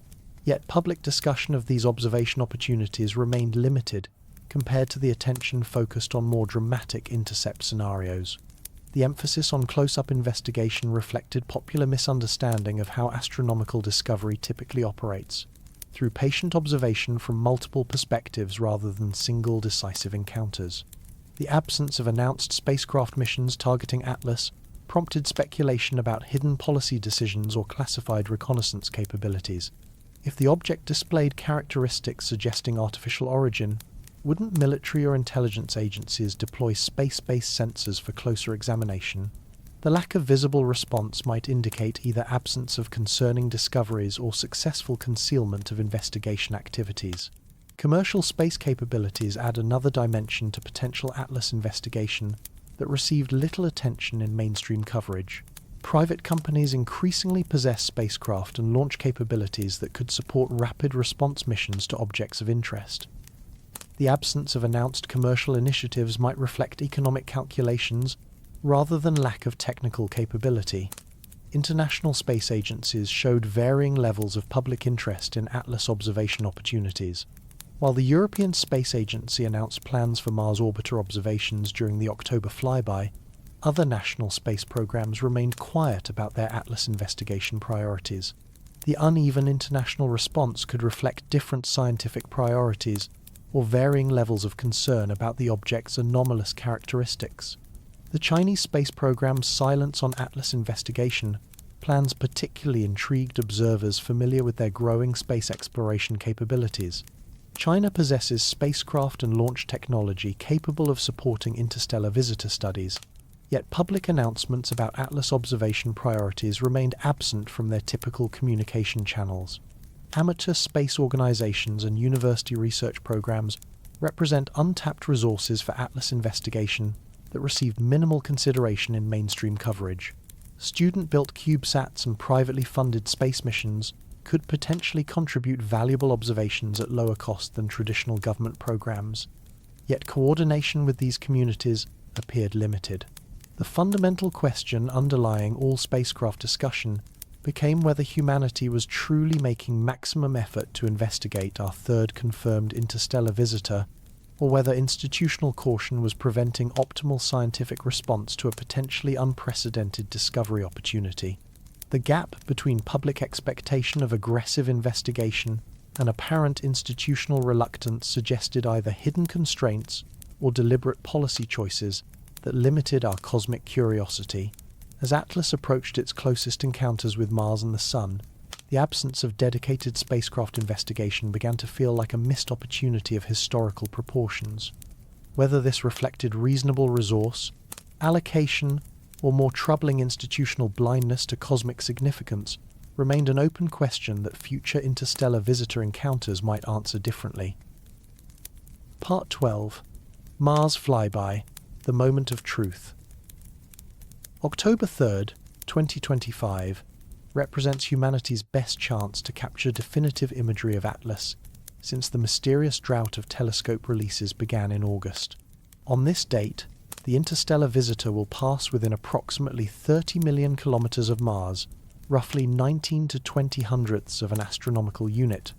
Yet public discussion of these observation opportunities remained limited compared to the attention focused on more dramatic intercept scenarios. The emphasis on close-up investigation reflected popular misunderstanding of how astronomical discovery typically operates, through patient observation from multiple perspectives rather than single decisive encounters. The absence of announced spacecraft missions targeting Atlas prompted speculation about hidden policy decisions or classified reconnaissance capabilities. If the object displayed characteristics suggesting artificial origin, wouldn't military or intelligence agencies deploy space-based sensors for closer examination? The lack of visible response might indicate either absence of concerning discoveries or successful concealment of investigation activities. Commercial space capabilities add another dimension to potential Atlas investigation that received little attention in mainstream coverage. Private companies increasingly possess spacecraft and launch capabilities that could support rapid response missions to objects of interest. The absence of announced commercial initiatives might reflect economic calculations rather than lack of technical capability. International space agencies showed varying levels of public interest in Atlas observation opportunities. While the European Space Agency announced plans for Mars orbiter observations during the October flyby, other national space programs remained quiet about their Atlas investigation priorities. The uneven international response could reflect different scientific priorities or varying levels of concern about the object's anomalous characteristics. The Chinese space program's silence on Atlas investigation plans particularly intrigued observers familiar with their growing space exploration capabilities. China possesses spacecraft and launch technology capable of supporting interstellar visitor studies, yet public announcements about Atlas observation priorities remained absent from their typical communication channels. Amateur space organizations and university research programs represent untapped resources for Atlas investigation that received minimal consideration in mainstream coverage. Student-built CubeSats and privately funded space missions could potentially contribute valuable observations at lower cost than traditional government programs, yet coordination with these communities appeared limited. The fundamental question underlying all spacecraft discussion became whether humanity was truly making maximum effort to investigate our third confirmed interstellar visitor, or whether institutional caution was preventing optimal scientific response to a potentially unprecedented discovery opportunity. The gap between public expectation of aggressive investigation and apparent institutional reluctance suggested either hidden constraints or deliberate policy choices that limited our cosmic curiosity. As Atlas approached its closest encounters with Mars and the Sun, the absence of dedicated spacecraft investigation began to feel like a missed opportunity of historical proportions. Whether this reflected reasonable resource allocation or more troubling institutional blindness to cosmic significance remained an open question that future interstellar visitor encounters might answer differently. Part 12. Mars Flyby. the moment of truth. October 3rd, 2025, represents humanity's best chance to capture definitive imagery of Atlas since the mysterious drought of telescope releases began in August. On this date, the interstellar visitor will pass within approximately 30 million kilometers of Mars, roughly 19 to 20 hundredths of an astronomical unit,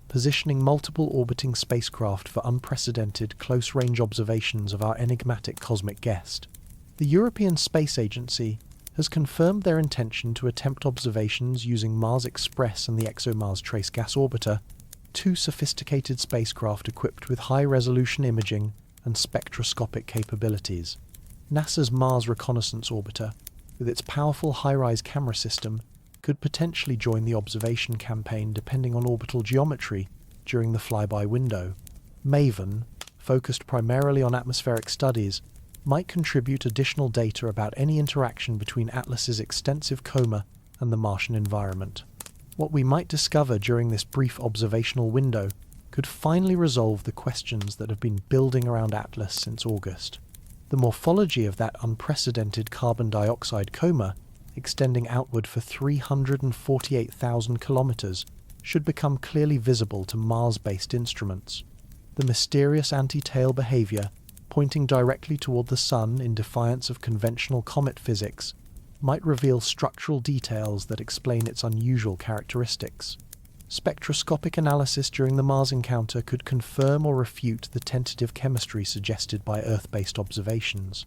positioning multiple orbiting spacecraft for unprecedented close-range observations of our enigmatic cosmic guest. The European Space Agency has confirmed their intention to attempt observations using Mars Express and the ExoMars Trace Gas Orbiter, two sophisticated spacecraft equipped with high-resolution imaging and spectroscopic capabilities. NASA's Mars Reconnaissance Orbiter, with its powerful high-rise camera system, could potentially join the observation campaign depending on orbital geometry during the flyby window. MAVEN, focused primarily on atmospheric studies, might contribute additional data about any interaction between Atlas's extensive coma and the Martian environment. What we might discover during this brief observational window could finally resolve the questions that have been building around Atlas since August. The morphology of that unprecedented carbon dioxide coma, extending outward for 348,000 kilometers, should become clearly visible to Mars-based instruments. The mysterious anti-tail behavior, pointing directly toward the Sun in defiance of conventional comet physics, might reveal structural details that explain its unusual characteristics. Spectroscopic analysis during the Mars encounter could confirm or refute the tentative chemistry suggested by Earth-based observations.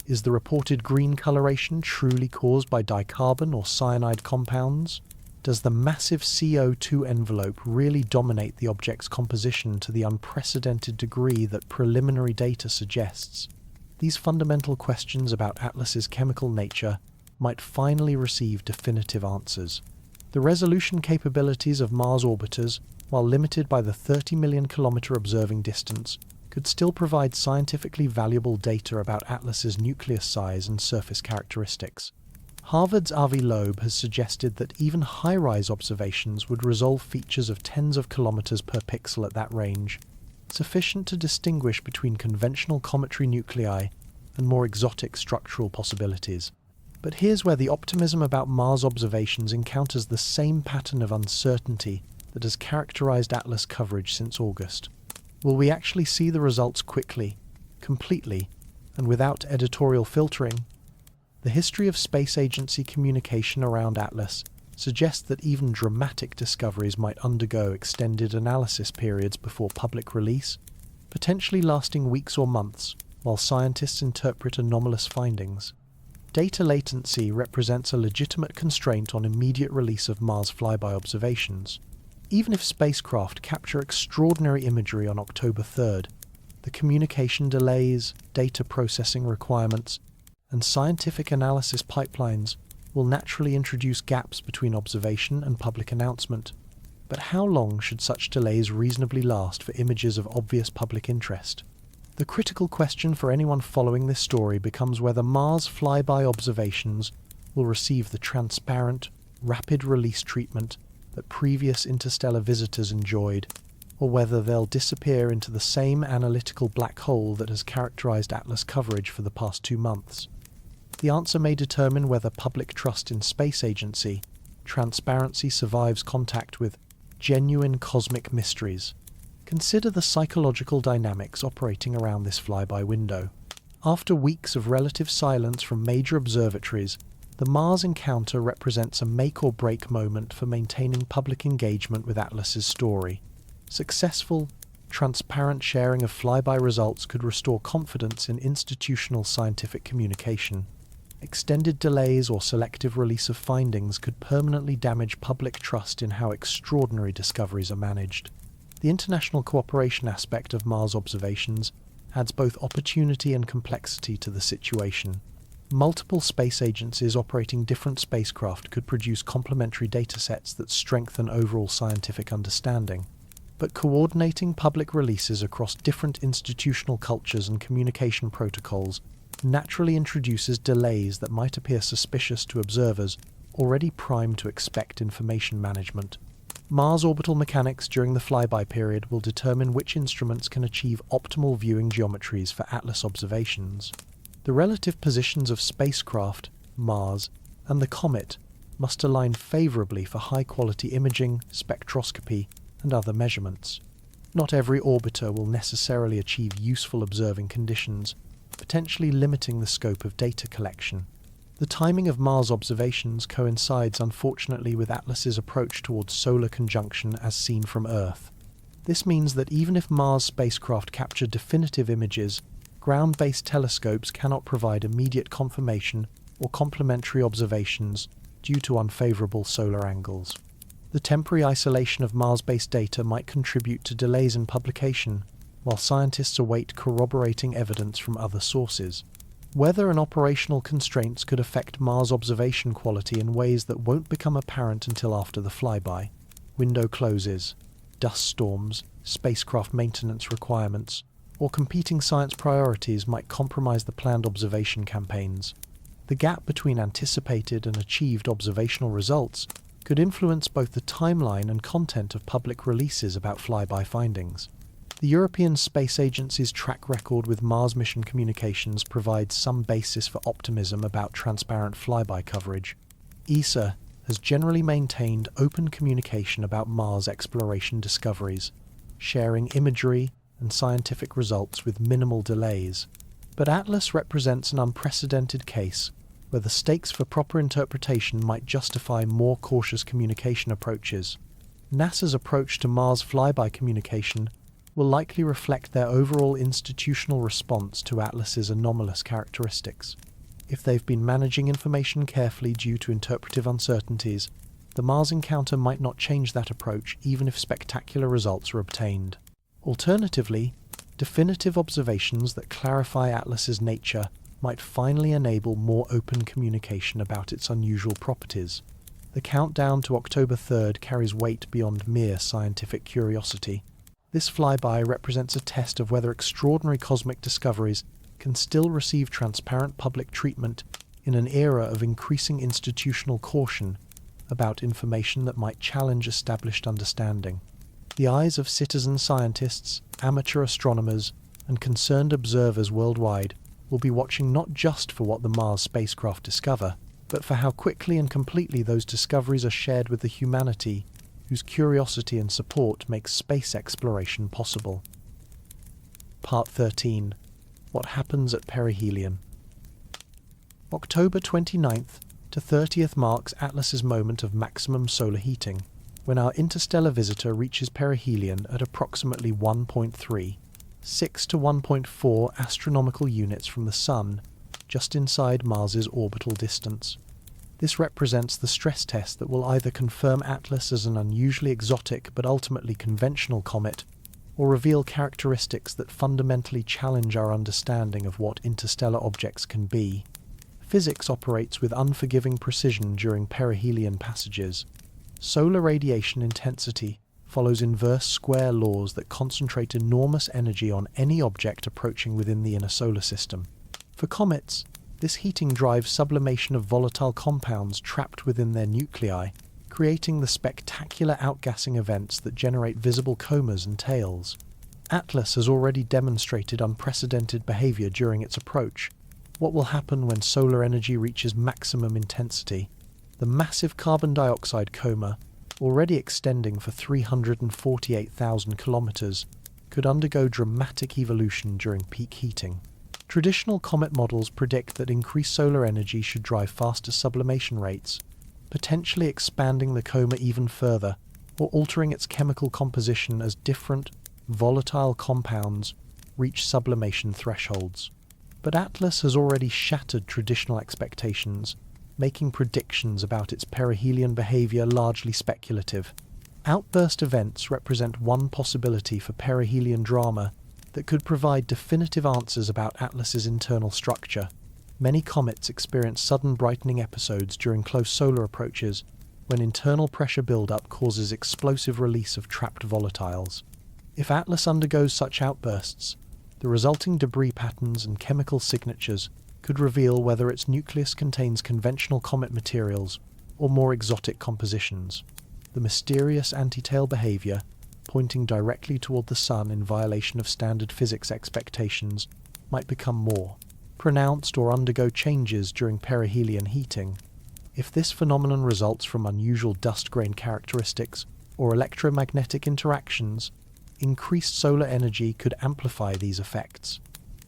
Is the reported green coloration truly caused by dicarbon or cyanide compounds? Does the massive CO2 envelope really dominate the object's composition to the unprecedented degree that preliminary data suggests? These fundamental questions about Atlas's chemical nature might finally receive definitive answers. The resolution capabilities of Mars orbiters, while limited by the 30 million kilometer observing distance, could still provide scientifically valuable data about Atlas's nucleus size and surface characteristics. Harvard's Avi Loeb has suggested that even high-rise observations would resolve features of tens of kilometers per pixel at that range, sufficient to distinguish between conventional cometary nuclei and more exotic structural possibilities. But here's where the optimism about Mars observations encounters the same pattern of uncertainty that has characterized Atlas coverage since August. Will we actually see the results quickly, completely, and without editorial filtering? The history of space agency communication around Atlas suggests that even dramatic discoveries might undergo extended analysis periods before public release, potentially lasting weeks or months, while scientists interpret anomalous findings. Data latency represents a legitimate constraint on immediate release of Mars flyby observations. Even if spacecraft capture extraordinary imagery on October 3rd, the communication delays, data processing requirements, and scientific analysis pipelines will naturally introduce gaps between observation and public announcement. But how long should such delays reasonably last for images of obvious public interest? The critical question for anyone following this story becomes whether Mars flyby observations will receive the transparent, rapid release treatment that previous interstellar visitors enjoyed, or whether they'll disappear into the same analytical black hole that has characterized Atlas coverage for the past 2 months. The answer may determine whether public trust in space agency, transparency survives contact with genuine cosmic mysteries. Consider the psychological dynamics operating around this flyby window. After weeks of relative silence from major observatories, the Mars encounter represents a make-or-break moment for maintaining public engagement with Atlas's story. Successful, transparent sharing of flyby results could restore confidence in institutional scientific communication. Extended delays or selective release of findings could permanently damage public trust in how extraordinary discoveries are managed. The international cooperation aspect of Mars observations adds both opportunity and complexity to the situation. Multiple space agencies operating different spacecraft could produce complementary datasets that strengthen overall scientific understanding. But coordinating public releases across different institutional cultures and communication protocols naturally introduces delays that might appear suspicious to observers already primed to expect information management. Mars orbital mechanics during the flyby period will determine which instruments can achieve optimal viewing geometries for ATLAS observations. The relative positions of spacecraft, Mars, and the comet must align favourably for high-quality imaging, spectroscopy, and other measurements. Not every orbiter will necessarily achieve useful observing conditions, potentially limiting the scope of data collection. The timing of Mars observations coincides unfortunately with ATLAS's approach towards solar conjunction as seen from Earth. This means that even if Mars spacecraft capture definitive images, ground-based telescopes cannot provide immediate confirmation or complementary observations due to unfavourable solar angles. The temporary isolation of Mars-based data might contribute to delays in publication, while scientists await corroborating evidence from other sources. Weather and operational constraints could affect Mars observation quality in ways that won't become apparent until after the flyby. Window closes, dust storms, spacecraft maintenance requirements, or competing science priorities might compromise the planned observation campaigns. The gap between anticipated and achieved observational results could influence both the timeline and content of public releases about flyby findings. The European Space Agency's track record with Mars mission communications provides some basis for optimism about transparent flyby coverage. ESA has generally maintained open communication about Mars exploration discoveries, sharing imagery and scientific results with minimal delays. But ATLAS represents an unprecedented case where the stakes for proper interpretation might justify more cautious communication approaches. NASA's approach to Mars flyby communication will likely reflect their overall institutional response to ATLAS's anomalous characteristics. If they've been managing information carefully due to interpretive uncertainties, the Mars encounter might not change that approach even if spectacular results are obtained. Alternatively, definitive observations that clarify ATLAS's nature might finally enable more open communication about its unusual properties. The countdown to October 3rd carries weight beyond mere scientific curiosity. This flyby represents a test of whether extraordinary cosmic discoveries can still receive transparent public treatment in an era of increasing institutional caution about information that might challenge established understanding. The eyes of citizen scientists, amateur astronomers, and concerned observers worldwide will be watching not just for what the Mars spacecraft discover, but for how quickly and completely those discoveries are shared with the humanity whose curiosity and support makes space exploration possible. Part 13. What happens at perihelion? October 29th to 30th marks ATLAS's moment of maximum solar heating, when our interstellar visitor reaches perihelion at approximately 1.3, 6 to 1.4 astronomical units from the Sun, just inside Mars's orbital distance. This represents the stress test that will either confirm ATLAS as an unusually exotic but ultimately conventional comet, or reveal characteristics that fundamentally challenge our understanding of what interstellar objects can be. Physics operates with unforgiving precision during perihelion passages. Solar radiation intensity follows inverse square laws that concentrate enormous energy on any object approaching within the inner solar system. For comets, this heating drives sublimation of volatile compounds trapped within their nuclei, creating the spectacular outgassing events that generate visible comas and tails. ATLAS has already demonstrated unprecedented behavior during its approach. What will happen when solar energy reaches maximum intensity? The massive carbon dioxide coma, already extending for 348,000 kilometers, could undergo dramatic evolution during peak heating. Traditional comet models predict that increased solar energy should drive faster sublimation rates, potentially expanding the coma even further, or altering its chemical composition as different, volatile compounds reach sublimation thresholds. But ATLAS has already shattered traditional expectations, making predictions about its perihelion behavior largely speculative. Outburst events represent one possibility for perihelion drama that could provide definitive answers about ATLAS's internal structure. Many comets experience sudden brightening episodes during close solar approaches, when internal pressure buildup causes explosive release of trapped volatiles. If ATLAS undergoes such outbursts, the resulting debris patterns and chemical signatures could reveal whether its nucleus contains conventional comet materials or more exotic compositions. the mysterious anti-tail behavior, pointing directly toward the Sun in violation of standard physics expectations, might become more pronounced or undergo changes during perihelion heating. If this phenomenon results from unusual dust grain characteristics or electromagnetic interactions, increased solar energy could amplify these effects.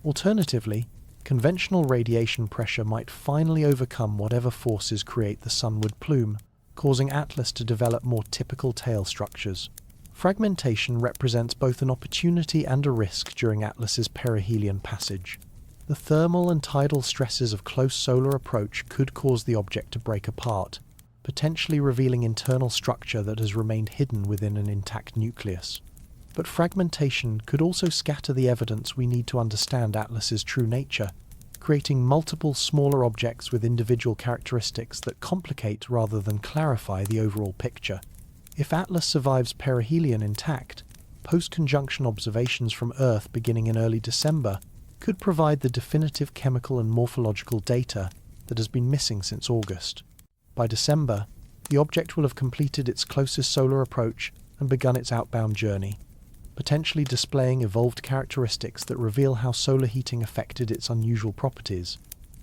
Alternatively, conventional radiation pressure might finally overcome whatever forces create the sunward plume, causing ATLAS to develop more typical tail structures. Fragmentation represents both an opportunity and a risk during ATLAS's perihelion passage. The thermal and tidal stresses of close solar approach could cause the object to break apart, potentially revealing internal structure that has remained hidden within an intact nucleus. But fragmentation could also scatter the evidence we need to understand ATLAS's true nature, creating multiple smaller objects with individual characteristics that complicate rather than clarify the overall picture. If ATLAS survives perihelion intact, post-conjunction observations from Earth beginning in early December could provide the definitive chemical and morphological data that has been missing since August. By December, the object will have completed its closest solar approach and begun its outbound journey, potentially displaying evolved characteristics that reveal how solar heating affected its unusual properties.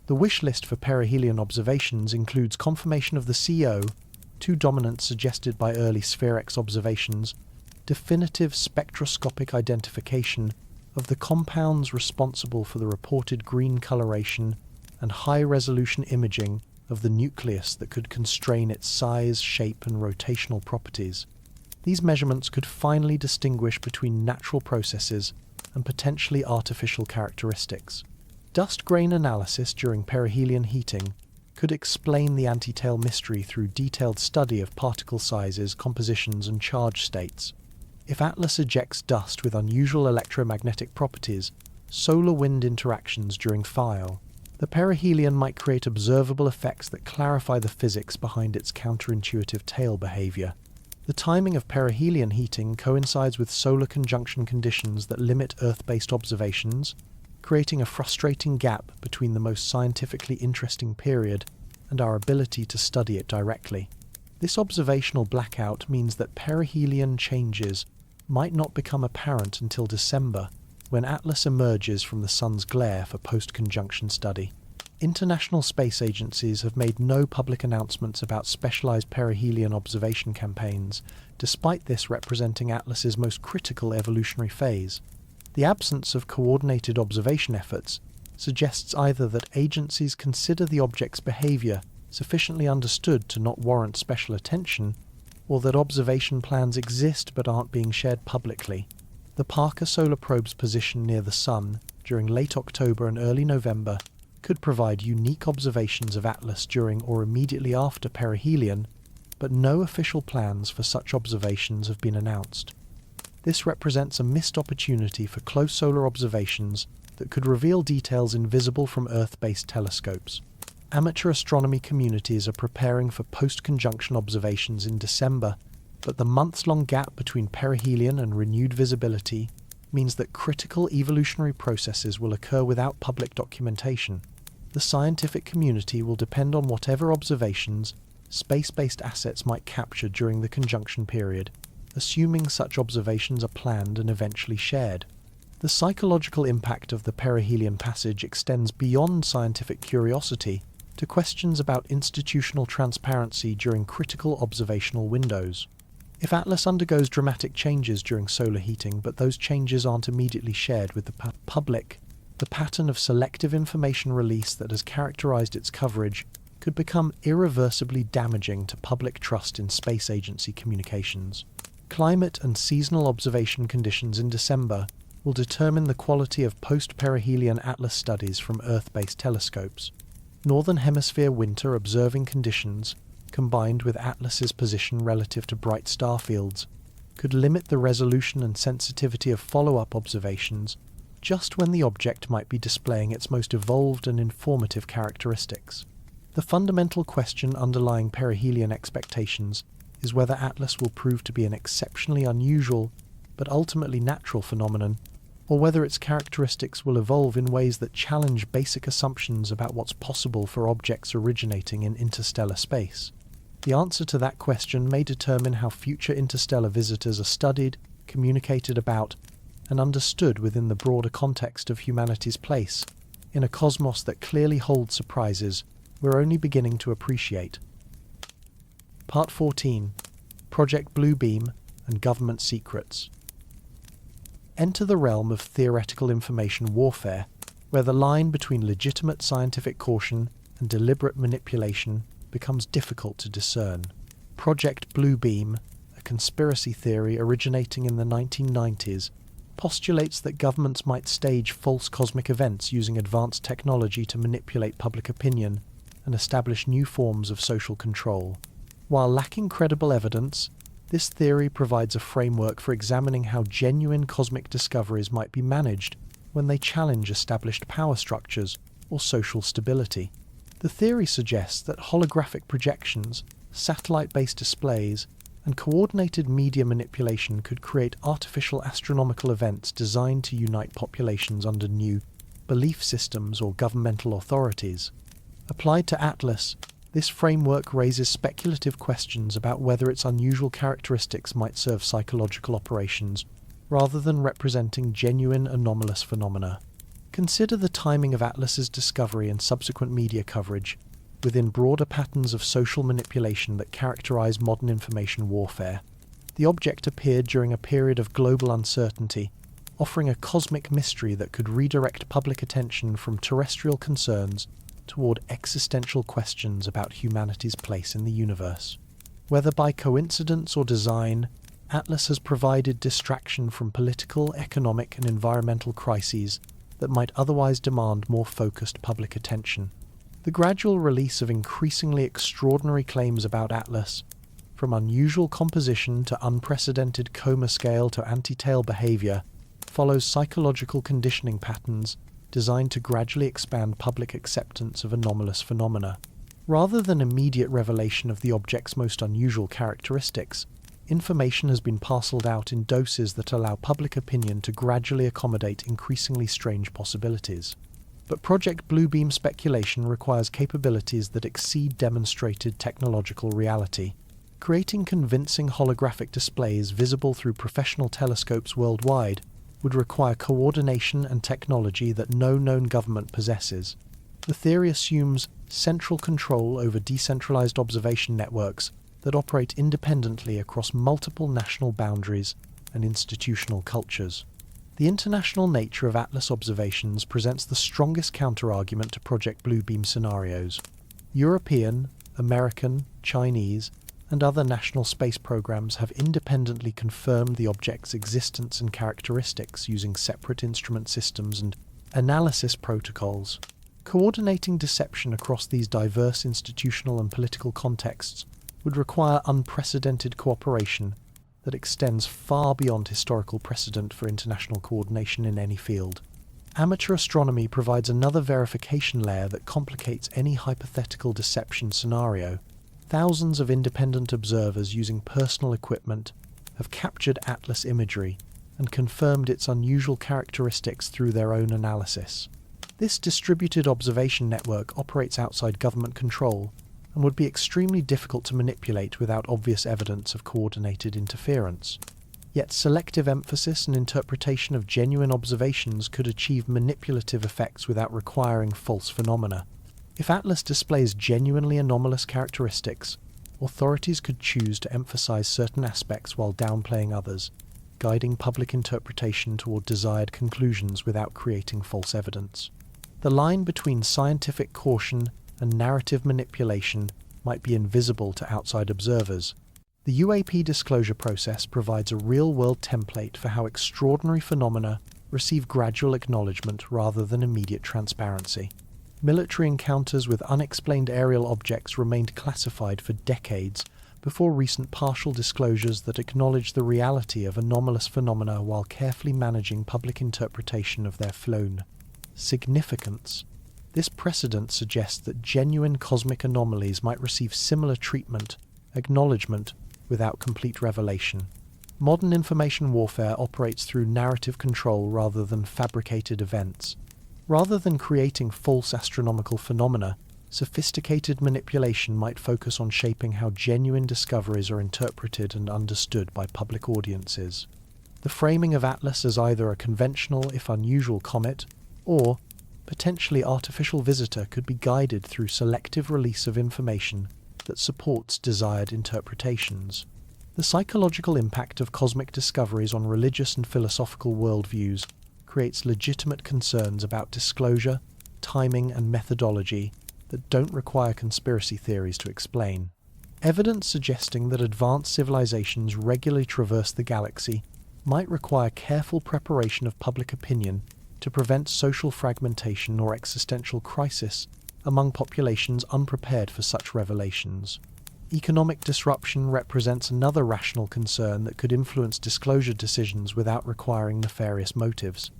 The wish list for perihelion observations includes confirmation of the CO, two dominants suggested by early Sphere-X observations, definitive spectroscopic identification of the compounds responsible for the reported green coloration, and high-resolution imaging of the nucleus that could constrain its size, shape, and rotational properties. These measurements could finally distinguish between natural processes and potentially artificial characteristics. Dust grain analysis during perihelion heating could explain the anti-tail mystery through detailed study of particle sizes, compositions, and charge states. If ATLAS ejects dust with unusual electromagnetic properties, solar-wind interactions during file, the perihelion might create observable effects that clarify the physics behind its counterintuitive tail behavior. The timing of perihelion heating coincides with solar conjunction conditions that limit Earth-based observations, creating a frustrating gap between the most scientifically interesting period and our ability to study it directly. This observational blackout means that perihelion changes might not become apparent until December, when ATLAS emerges from the Sun's glare for post-conjunction study. International space agencies have made no public announcements about specialized perihelion observation campaigns, despite this representing ATLAS's most critical evolutionary phase. The absence of coordinated observation efforts suggests either that agencies consider the object's behavior sufficiently understood to not warrant special attention, or that observation plans exist but aren't being shared publicly. The Parker Solar Probe's position near the Sun during late October and early November could provide unique observations of ATLAS during or immediately after perihelion, but no official plans for such observations have been announced. This represents a missed opportunity for close solar observations that could reveal details invisible from Earth-based telescopes. Amateur astronomy communities are preparing for post-conjunction observations in December, but the months-long gap between perihelion and renewed visibility means that critical evolutionary processes will occur without public documentation. The scientific community will depend on whatever observations space-based assets might capture during the conjunction period, assuming such observations are planned and eventually shared. The psychological impact of the perihelion passage extends beyond scientific curiosity to questions about institutional transparency during critical observational windows. If ATLAS undergoes dramatic changes during solar heating, but those changes aren't immediately shared with the public, the pattern of selective information release that has characterized its coverage could become irreversibly damaging to public trust in space agency communications. Climate and seasonal observation conditions in December will determine the quality of post-perihelion ATLAS studies from Earth-based telescopes. Northern Hemisphere winter observing conditions, combined with ATLAS's position relative to bright star fields, could limit the resolution and sensitivity of follow-up observations just when the object might be displaying its most evolved and informative characteristics. The fundamental question underlying perihelion expectations is whether ATLAS will prove to be an exceptionally unusual but ultimately natural phenomenon, or whether its characteristics will evolve in ways that challenge basic assumptions about what's possible for objects originating in interstellar space. The answer to that question may determine how future interstellar visitors are studied, communicated about, and understood within the broader context of humanity's place in a cosmos that clearly holds surprises we're only beginning to appreciate. Part 14. Project Bluebeam and Government Secrets. Enter the realm of theoretical information warfare, where the line between legitimate scientific caution and deliberate manipulation becomes difficult to discern. Project Bluebeam, a conspiracy theory originating in the 1990s, postulates that governments might stage false cosmic events using advanced technology to manipulate public opinion and establish new forms of social control. While lacking credible evidence, this theory provides a framework for examining how genuine cosmic discoveries might be managed when they challenge established power structures or social stability. The theory suggests that holographic projections, satellite-based displays, and coordinated media manipulation could create artificial astronomical events designed to unite populations under new belief systems or governmental authorities. Applied to ATLAS, this framework raises speculative questions about whether its unusual characteristics might serve psychological operations rather than representing genuine anomalous phenomena. Consider the timing of ATLAS's discovery and subsequent media coverage within broader patterns of social manipulation that characterize modern information warfare. The object appeared during a period of global uncertainty, offering a cosmic mystery that could redirect public attention from terrestrial concerns toward existential questions about humanity's place in the universe. Whether by coincidence or design, ATLAS has provided distraction from political, economic, and environmental crises that might otherwise demand more focused public attention. The gradual release of increasingly extraordinary claims about ATLAS, from unusual composition to unprecedented coma scale to anti-tail behavior, follows psychological conditioning patterns designed to gradually expand public acceptance of anomalous phenomena. Rather than immediate revelation of the object's most unusual characteristics, information has been parceled out in doses that allow public opinion to gradually accommodate increasingly strange possibilities. But Project Bluebeam speculation requires capabilities that exceed demonstrated technological reality. Creating convincing holographic displays visible through professional telescopes worldwide would require coordination and technology that no known government possesses. The theory assumes central control over decentralized observation networks that operate independently across multiple national boundaries and institutional cultures. The international nature of ATLAS observations presents the strongest counterargument to Project Bluebeam scenarios. European, American, Chinese, and other national space programs have independently confirmed the object's existence and characteristics using separate instrument systems and analysis protocols. Coordinating deception across these diverse institutional and political contexts would require unprecedented cooperation that extends far beyond historical precedent for international coordination in any field. Amateur astronomy provides another verification layer that complicates any hypothetical deception scenario. Thousands of independent observers using personal equipment have captured ATLAS imagery and confirmed its unusual characteristics through their own analysis. This distributed observation network operates outside government control and would be extremely difficult to manipulate without obvious evidence of coordinated interference. Yet selective emphasis and interpretation of genuine observations could achieve manipulative effects without requiring false phenomena. If ATLAS displays genuinely anomalous characteristics, authorities could choose to emphasize certain aspects while downplaying others, guiding public interpretation toward desired conclusions without creating false evidence. The line between scientific caution and narrative manipulation might be invisible to outside observers. The UAP disclosure process provides a real-world template for how extraordinary phenomena receive gradual acknowledgement rather than immediate transparency. Military encounters with unexplained aerial objects remained classified for decades before recent partial disclosures that acknowledged the reality of anomalous phenomena while carefully managing public interpretation of their flown significance. This precedent suggests that genuine cosmic anomalies might receive similar treatment, acknowledgement, without complete revelation. Modern information warfare operates through narrative control rather than fabricated events. Rather than creating false astronomical phenomena, sophisticated manipulation might focus on shaping how genuine discoveries are interpreted and understood by public audiences. The framing of Atlas as either a conventional, if unusual, comet, or potentially artificial visitor could be guided through selective release of information that supports desired interpretations. The psychological impact of cosmic discoveries on religious and philosophical worldviews creates legitimate concerns about disclosure, timing, and methodology that don't require conspiracy theories to explain. Evidence suggesting that advanced civilizations regularly traverse the galaxy might require careful preparation of public opinion to prevent social fragmentation or existential crisis among populations unprepared for such revelations. Economic disruption represents another rational concern that could influence disclosure decisions without requiring nefarious motives.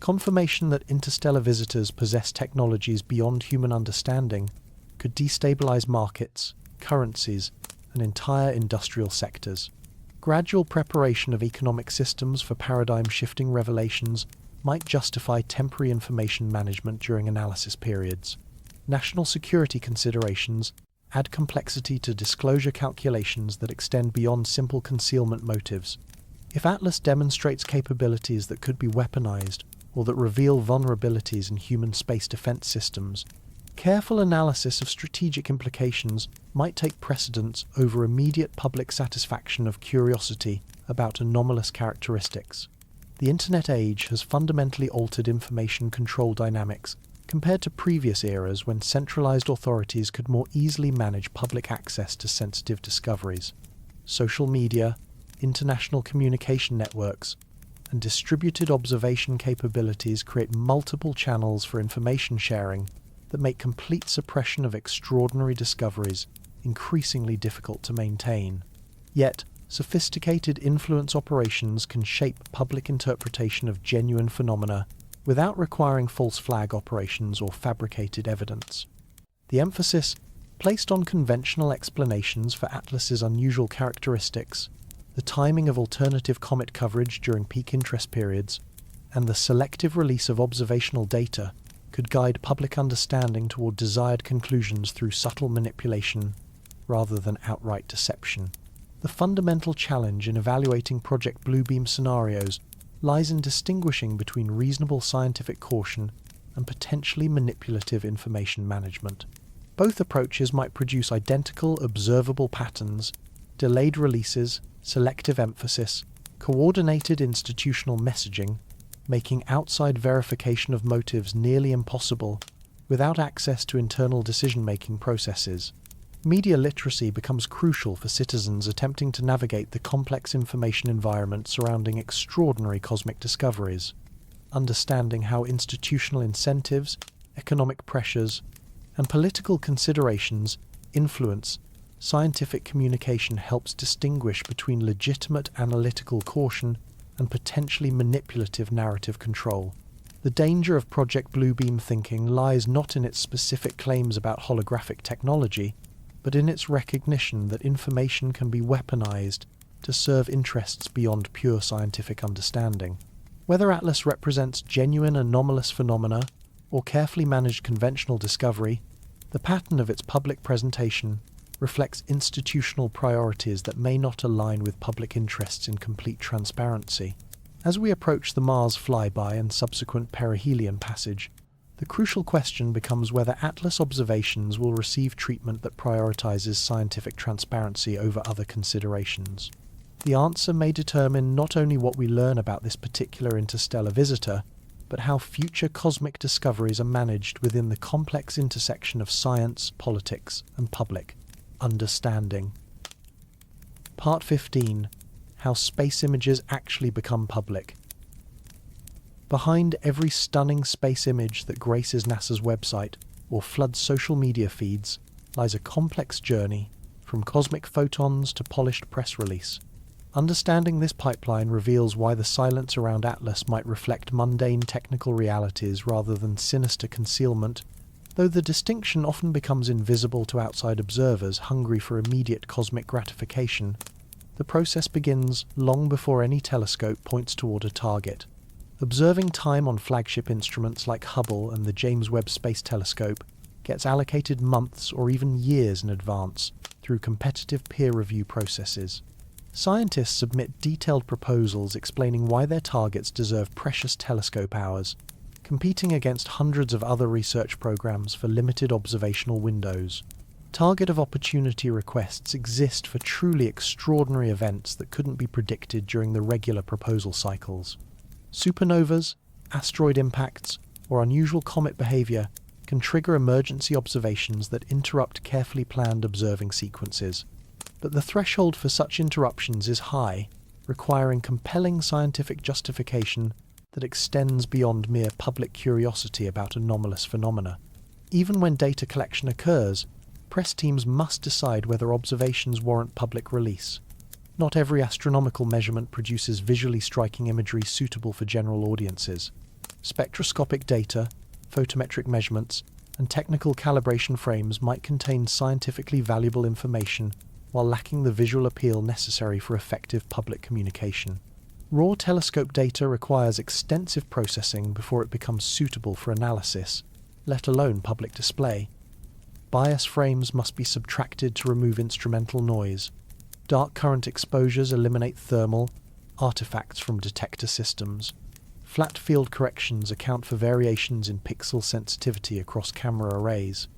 Confirmation that interstellar visitors possess technologies beyond human understanding could destabilize markets, currencies, and entire industrial sectors. Gradual preparation of economic systems for paradigm-shifting revelations might justify temporary information management during analysis periods. National security considerations add complexity to disclosure calculations that extend beyond simple concealment motives. If Atlas demonstrates capabilities that could be weaponized or that reveal vulnerabilities in human space defense systems, careful analysis of strategic implications might take precedence over immediate public satisfaction of curiosity about anomalous characteristics. The Internet age has fundamentally altered information control dynamics compared to previous eras when centralized authorities could more easily manage public access to sensitive discoveries. Social media, international communication networks, and distributed observation capabilities create multiple channels for information sharing that make complete suppression of extraordinary discoveries increasingly difficult to maintain. Yet, sophisticated influence operations can shape public interpretation of genuine phenomena without requiring false flag operations or fabricated evidence. The emphasis placed on conventional explanations for Atlas's unusual characteristics, the timing of alternative comet coverage during peak interest periods, and the selective release of observational data could guide public understanding toward desired conclusions through subtle manipulation rather than outright deception. The fundamental challenge in evaluating Project Bluebeam scenarios lies in distinguishing between reasonable scientific caution and potentially manipulative information management. Both approaches might produce identical observable patterns, delayed releases, selective emphasis, coordinated institutional messaging, making outside verification of motives nearly impossible without access to internal decision-making processes. Media literacy becomes crucial for citizens attempting to navigate the complex information environment surrounding extraordinary cosmic discoveries. Understanding how institutional incentives, economic pressures, and political considerations influence scientific communication helps distinguish between legitimate analytical caution and potentially manipulative narrative control. The danger of Project Bluebeam thinking lies not in its specific claims about holographic technology, but in its recognition that information can be weaponized to serve interests beyond pure scientific understanding. Whether Atlas represents genuine anomalous phenomena or carefully managed conventional discovery, the pattern of its public presentation reflects institutional priorities that may not align with public interests in complete transparency. As we approach the Mars flyby and subsequent perihelion passage, the crucial question becomes whether Atlas observations will receive treatment that prioritizes scientific transparency over other considerations. The answer may determine not only what we learn about this particular interstellar visitor, but how future cosmic discoveries are managed within the complex intersection of science, politics, and public understanding. Part 15. How space images actually become public. Behind every stunning space image that graces NASA's website or floods social media feeds lies a complex journey, from cosmic photons to polished press release. Understanding this pipeline reveals why the silence around Atlas might reflect mundane technical realities rather than sinister concealment, though the distinction often becomes invisible to outside observers hungry for immediate cosmic gratification. The process begins long before any telescope points toward a target. Observing time on flagship instruments like Hubble and the James Webb Space Telescope gets allocated months or even years in advance through competitive peer review processes. Scientists submit detailed proposals explaining why their targets deserve precious telescope hours, competing against hundreds of other research programs for limited observational windows. Target of opportunity requests exist for truly extraordinary events that couldn't be predicted during the regular proposal cycles. Supernovas, asteroid impacts, or unusual comet behavior can trigger emergency observations that interrupt carefully planned observing sequences. But the threshold for such interruptions is high, requiring compelling scientific justification that extends beyond mere public curiosity about anomalous phenomena. Even when data collection occurs, press teams must decide whether observations warrant public release. Not every astronomical measurement produces visually striking imagery suitable for general audiences. Spectroscopic data, photometric measurements, and technical calibration frames might contain scientifically valuable information while lacking the visual appeal necessary for effective public communication. Raw telescope data requires extensive processing before it becomes suitable for analysis, let alone public display. Bias frames must be subtracted to remove instrumental noise. Dark current exposures eliminate thermal artifacts from detector systems. Flat field corrections account for variations in pixel sensitivity across camera arrays.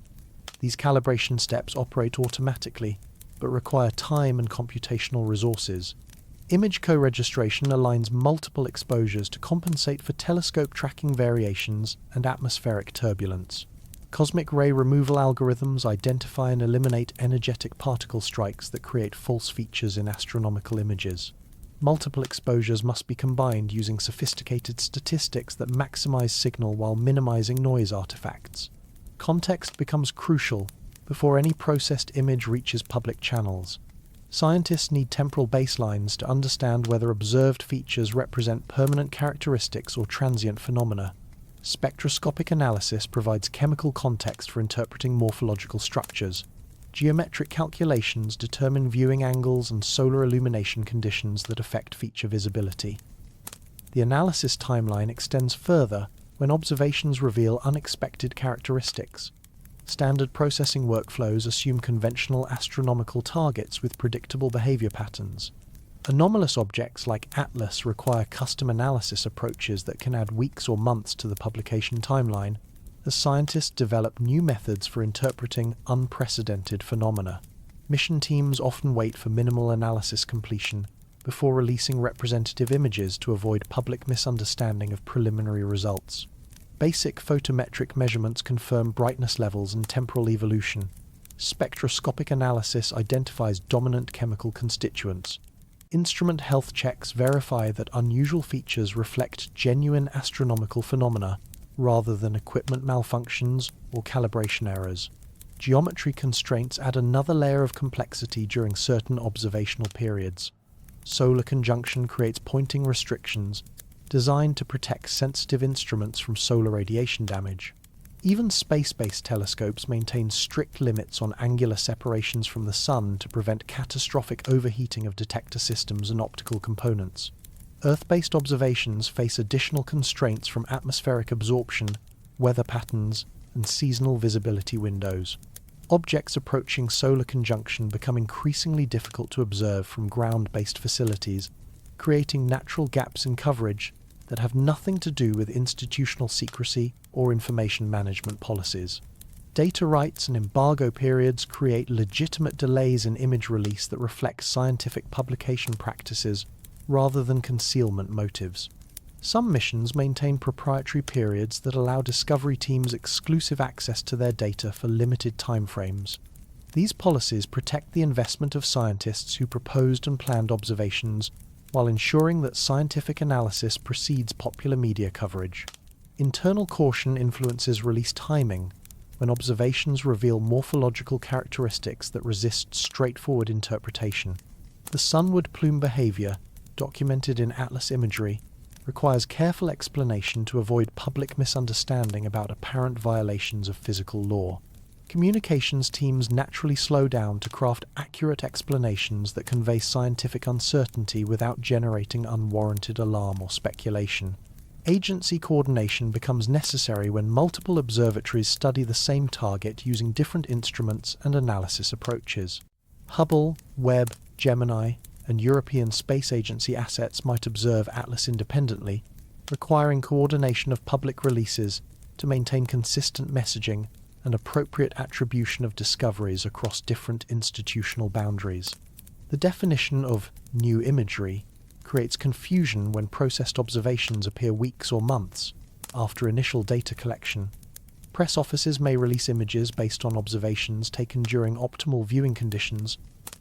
These calibration steps operate automatically, but require time and computational resources. Image co-registration aligns multiple exposures to compensate for telescope tracking variations and atmospheric turbulence. Cosmic ray removal algorithms identify and eliminate energetic particle strikes that create false features in astronomical images. Multiple exposures must be combined using sophisticated statistics that maximize signal while minimizing noise artifacts. Context becomes crucial before any processed image reaches public channels. Scientists need temporal baselines to understand whether observed features represent permanent characteristics or transient phenomena. Spectroscopic analysis provides chemical context for interpreting morphological structures. Geometric calculations determine viewing angles and solar illumination conditions that affect feature visibility. The analysis timeline extends further when observations reveal unexpected characteristics. Standard processing workflows assume conventional astronomical targets with predictable behavior patterns. Anomalous objects like ATLAS require custom analysis approaches that can add weeks or months to the publication timeline, as scientists develop new methods for interpreting unprecedented phenomena. Mission teams often wait for minimal analysis completion before releasing representative images to avoid public misunderstanding of preliminary results. Basic photometric measurements confirm brightness levels and temporal evolution. Spectroscopic analysis identifies dominant chemical constituents. Instrument health checks verify that unusual features reflect genuine astronomical phenomena rather than equipment malfunctions or calibration errors. Geometry constraints add another layer of complexity during certain observational periods. Solar conjunction creates pointing restrictions designed to protect sensitive instruments from solar radiation damage. Even space-based telescopes maintain strict limits on angular separations from the Sun to prevent catastrophic overheating of detector systems and optical components. Earth-based observations face additional constraints from atmospheric absorption, weather patterns, and seasonal visibility windows. Objects approaching solar conjunction become increasingly difficult to observe from ground-based facilities, creating natural gaps in coverage that have nothing to do with institutional secrecy or information management policies. Data rights and embargo periods create legitimate delays in image release that reflect scientific publication practices rather than concealment motives. Some missions maintain proprietary periods that allow discovery teams exclusive access to their data for limited timeframes. These policies protect the investment of scientists who proposed and planned observations while ensuring that scientific analysis precedes popular media coverage. Internal caution influences release timing when observations reveal morphological characteristics that resist straightforward interpretation. The sunward plume behavior, documented in ATLAS imagery, requires careful explanation to avoid public misunderstanding about apparent violations of physical law. Communications teams naturally slow down to craft accurate explanations that convey scientific uncertainty without generating unwarranted alarm or speculation. Agency coordination becomes necessary when multiple observatories study the same target using different instruments and analysis approaches. Hubble, Webb, Gemini, and European Space Agency assets might observe ATLAS independently, requiring coordination of public releases to maintain consistent messaging and appropriate attribution of discoveries across different institutional boundaries. The definition of new imagery creates confusion when processed observations appear weeks or months after initial data collection. Press offices may release images based on observations taken during optimal viewing conditions,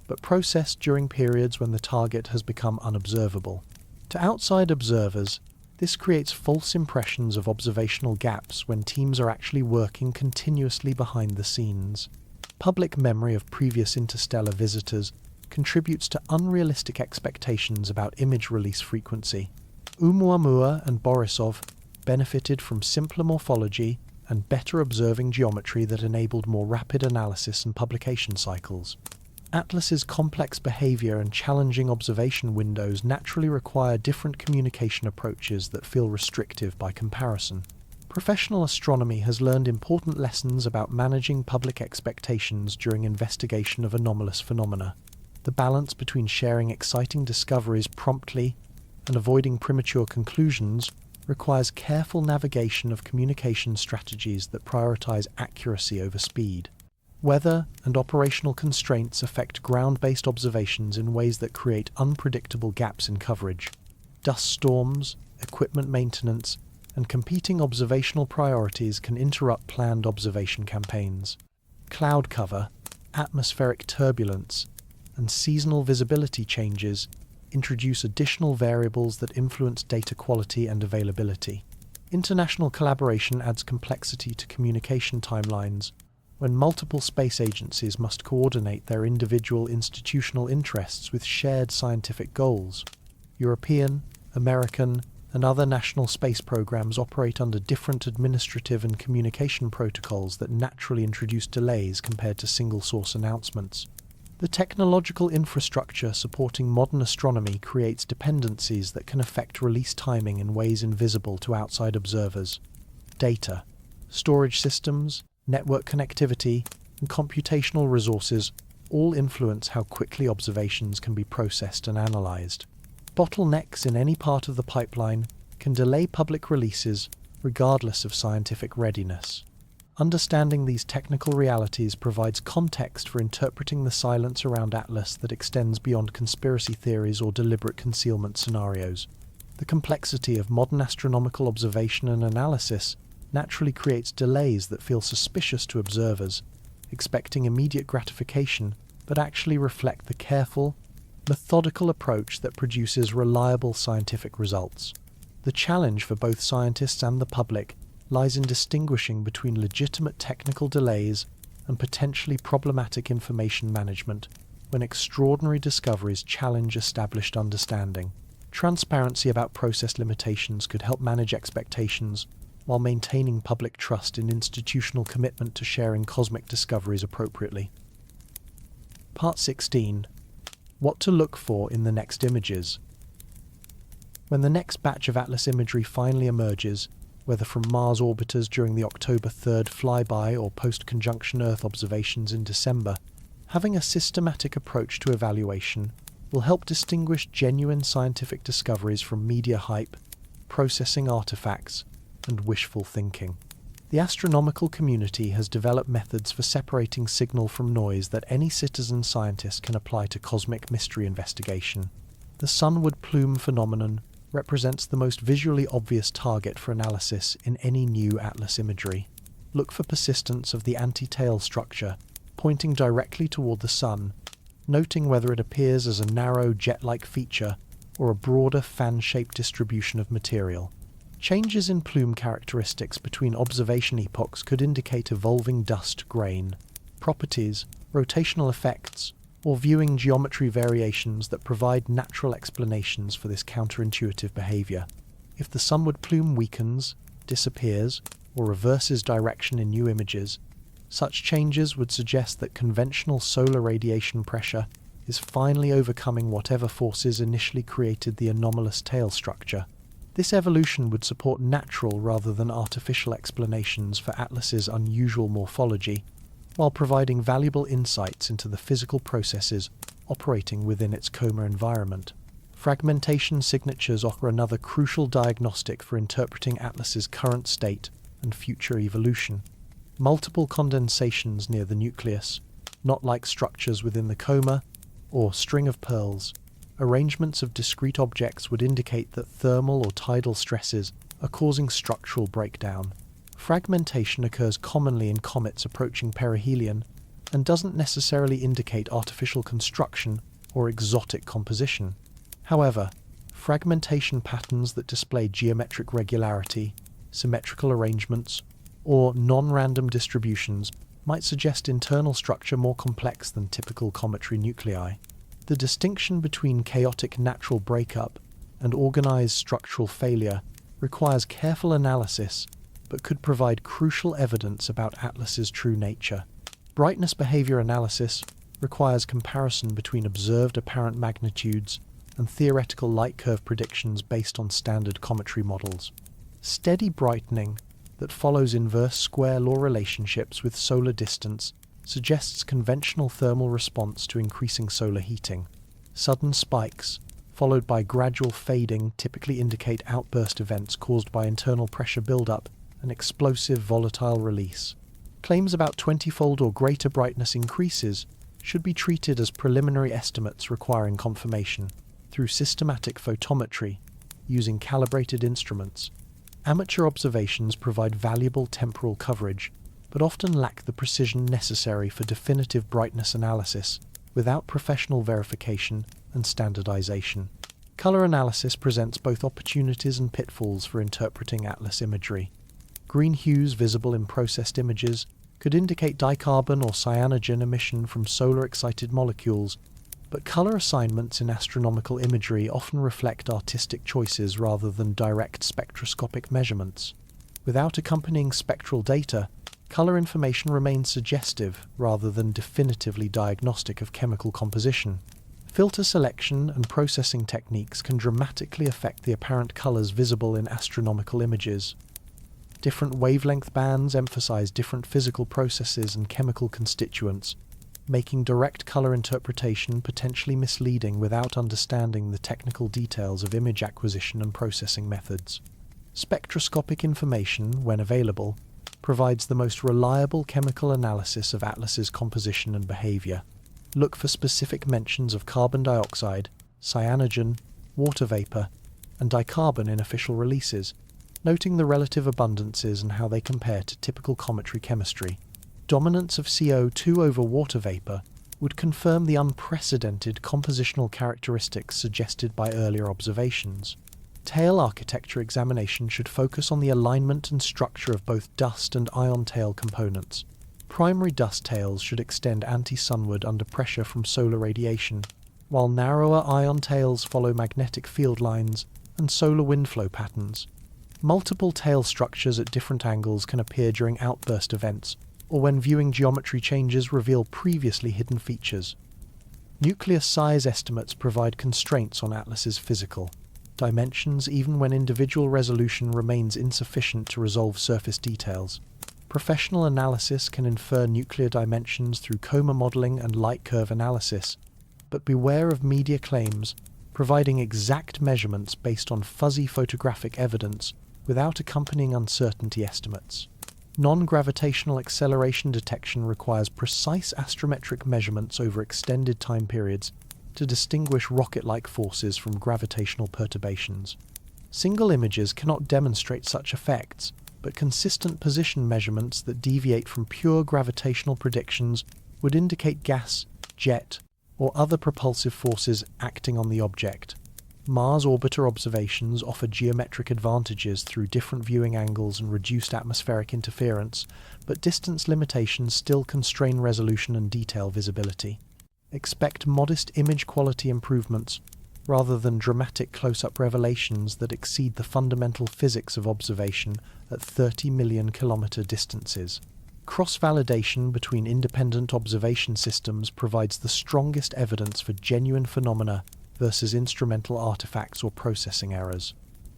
but processed during periods when the target has become unobservable. To outside observers, this creates false impressions of observational gaps when teams are actually working continuously behind the scenes. Public memory of previous interstellar visitors contributes to unrealistic expectations about image release frequency. Oumuamua and Borisov benefited from simpler morphology and better observing geometry that enabled more rapid analysis and publication cycles. ATLAS's complex behavior and challenging observation windows naturally require different communication approaches that feel restrictive by comparison. Professional astronomy has learned important lessons about managing public expectations during investigation of anomalous phenomena. The balance between sharing exciting discoveries promptly and avoiding premature conclusions requires careful navigation of communication strategies that prioritize accuracy over speed. Weather and operational constraints affect ground-based observations in ways that create unpredictable gaps in coverage. Dust storms, equipment maintenance, and competing observational priorities can interrupt planned observation campaigns. Cloud cover, atmospheric turbulence, and seasonal visibility changes introduce additional variables that influence data quality and availability. International collaboration adds complexity to communication timelines when multiple space agencies must coordinate their individual institutional interests with shared scientific goals. European, American, and other national space programs operate under different administrative and communication protocols that naturally introduce delays compared to single-source announcements. The technological infrastructure supporting modern astronomy creates dependencies that can affect release timing in ways invisible to outside observers. Data, storage systems, network connectivity, and computational resources all influence how quickly observations can be processed and analyzed. Bottlenecks in any part of the pipeline can delay public releases regardless of scientific readiness. Understanding these technical realities provides context for interpreting the silence around ATLAS that extends beyond conspiracy theories or deliberate concealment scenarios. The complexity of modern astronomical observation and analysis naturally creates delays that feel suspicious to observers, expecting immediate gratification, but actually reflect the careful, methodical approach that produces reliable scientific results. The challenge for both scientists and the public lies in distinguishing between legitimate technical delays and potentially problematic information management when extraordinary discoveries challenge established understanding. Transparency about process limitations could help manage expectations while maintaining public trust in institutional commitment to sharing cosmic discoveries appropriately. Part 16. What to look for in the next images. When the next batch of ATLAS imagery finally emerges, whether from Mars orbiters during the October 3rd flyby or post-conjunction Earth observations in December, having a systematic approach to evaluation will help distinguish genuine scientific discoveries from media hype, processing artifacts, and wishful thinking. The astronomical community has developed methods for separating signal from noise that any citizen scientist can apply to cosmic mystery investigation. The sunward plume phenomenon represents the most visually obvious target for analysis in any new ATLAS imagery. Look for persistence of the anti-tail structure, pointing directly toward the Sun, noting whether it appears as a narrow jet-like feature or a broader fan-shaped distribution of material. Changes in plume characteristics between observation epochs could indicate evolving dust grain, properties, rotational effects, or viewing geometry variations that provide natural explanations for this counterintuitive behavior. If the sunward plume weakens, disappears, or reverses direction in new images, such changes would suggest that conventional solar radiation pressure is finally overcoming whatever forces initially created the anomalous tail structure. This evolution would support natural rather than artificial explanations for Atlas's unusual morphology, while providing valuable insights into the physical processes operating within its coma environment. Fragmentation signatures offer another crucial diagnostic for interpreting Atlas's current state and future evolution. Multiple condensations near the nucleus, not like structures within the coma, or string of pearls, arrangements of discrete objects would indicate that thermal or tidal stresses are causing structural breakdown. Fragmentation occurs commonly in comets approaching perihelion and doesn't necessarily indicate artificial construction or exotic composition. However, fragmentation patterns that display geometric regularity, symmetrical arrangements, or non-random distributions might suggest internal structure more complex than typical cometary nuclei. The distinction between chaotic natural breakup and organized structural failure requires careful analysis, but could provide crucial evidence about Atlas's true nature. Brightness behavior analysis requires comparison between observed apparent magnitudes and theoretical light curve predictions based on standard cometary models. Steady brightening that follows inverse square law relationships with solar distance suggests conventional thermal response to increasing solar heating. Sudden spikes, followed by gradual fading, typically indicate outburst events caused by internal pressure buildup and explosive volatile release. Claims about 20-fold or greater brightness increases should be treated as preliminary estimates requiring confirmation through systematic photometry using calibrated instruments. Amateur observations provide valuable temporal coverage, but often lack the precision necessary for definitive brightness analysis without professional verification and standardization. Color analysis presents both opportunities and pitfalls for interpreting Atlas imagery. Green hues visible in processed images could indicate dicarbon or cyanogen emission from solar-excited molecules, but color assignments in astronomical imagery often reflect artistic choices rather than direct spectroscopic measurements. Without accompanying spectral data, color information remains suggestive rather than definitively diagnostic of chemical composition. Filter selection and processing techniques can dramatically affect the apparent colors visible in astronomical images. Different wavelength bands emphasize different physical processes and chemical constituents, making direct color interpretation potentially misleading without understanding the technical details of image acquisition and processing methods. Spectroscopic information, when available, provides the most reliable chemical analysis of Atlas's composition and behavior. Look for specific mentions of carbon dioxide, cyanogen, water vapor, and dicarbon in official releases, noting the relative abundances and how they compare to typical cometary chemistry. Dominance of CO2 over water vapor would confirm the unprecedented compositional characteristics suggested by earlier observations. Tail architecture examination should focus on the alignment and structure of both dust and ion tail components. Primary dust tails should extend anti-sunward under pressure from solar radiation, while narrower ion tails follow magnetic field lines and solar wind flow patterns. Multiple tail structures at different angles can appear during outburst events, or when viewing geometry changes reveal previously hidden features. Nucleus size estimates provide constraints on Atlas's physical dimensions even when individual resolution remains insufficient to resolve surface details. Professional analysis can infer nuclear dimensions through coma modeling and light curve analysis, but beware of media claims providing exact measurements based on fuzzy photographic evidence without accompanying uncertainty estimates. Non-gravitational acceleration detection requires precise astrometric measurements over extended time periods to distinguish rocket-like forces from gravitational perturbations. Single images cannot demonstrate such effects, but consistent position measurements that deviate from pure gravitational predictions would indicate gas, jet, or other propulsive forces acting on the object. Mars orbiter observations offer geometric advantages through different viewing angles and reduced atmospheric interference, but distance limitations still constrain resolution and detail visibility. Expect modest image quality improvements rather than dramatic close-up revelations that exceed the fundamental physics of observation at 30 million kilometer distances. Cross-validation between independent observation systems provides the strongest evidence for genuine phenomena versus instrumental artifacts or processing errors.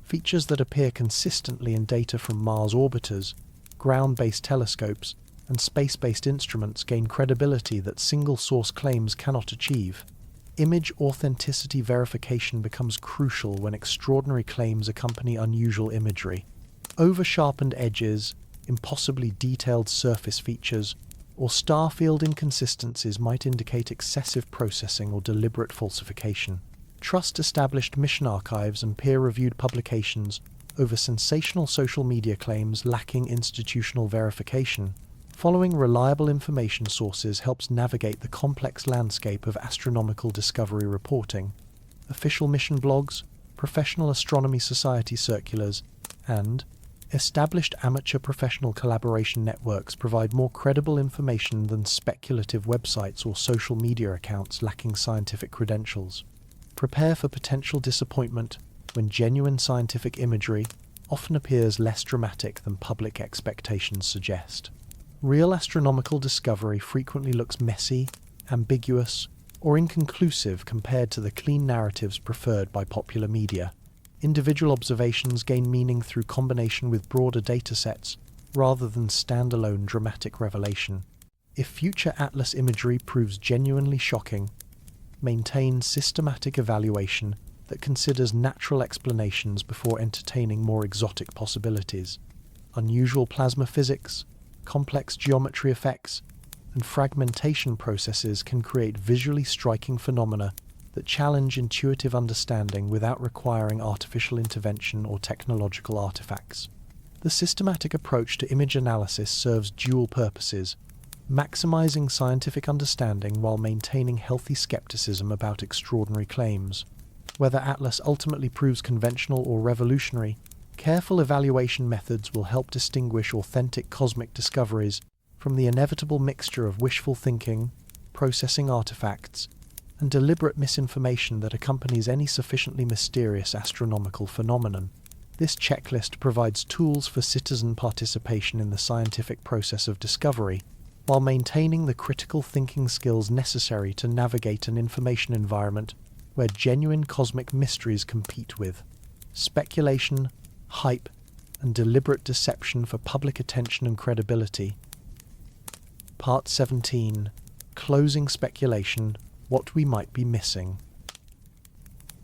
Features that appear consistently in data from Mars orbiters, ground-based telescopes, and space-based instruments gain credibility that single-source claims cannot achieve. Image authenticity verification becomes crucial when extraordinary claims accompany unusual imagery. Over-sharpened edges, impossibly detailed surface features, or star-field inconsistencies might indicate excessive processing or deliberate falsification. Trust established mission archives and peer-reviewed publications over sensational social media claims lacking institutional verification. Following reliable information sources helps navigate the complex landscape of astronomical discovery reporting. Official mission blogs, professional astronomy society circulars, and established amateur-professional collaboration networks provide more credible information than speculative websites or social media accounts lacking scientific credentials. Prepare for potential disappointment when genuine scientific imagery often appears less dramatic than public expectations suggest. Real astronomical discovery frequently looks messy, ambiguous, or inconclusive compared to the clean narratives preferred by popular media. Individual observations gain meaning through combination with broader datasets, rather than standalone dramatic revelation. If future ATLAS imagery proves genuinely shocking, maintain systematic evaluation that considers natural explanations before entertaining more exotic possibilities. Unusual plasma physics, complex geometry effects, and fragmentation processes can create visually striking phenomena that challenge intuitive understanding without requiring artificial intervention or technological artifacts. The systematic approach to image analysis serves dual purposes, maximizing scientific understanding while maintaining healthy skepticism about extraordinary claims. Whether ATLAS ultimately proves conventional or revolutionary, careful evaluation methods will help distinguish authentic cosmic discoveries from the inevitable mixture of wishful thinking, processing artifacts, and deliberate misinformation that accompanies any sufficiently mysterious astronomical phenomenon. This checklist provides tools for citizen participation in the scientific process of discovery, while maintaining the critical thinking skills necessary to navigate an information environment where genuine cosmic mysteries compete with speculation, hype, and deliberate deception for public attention and credibility. Part 17. Closing speculation, what we might be missing.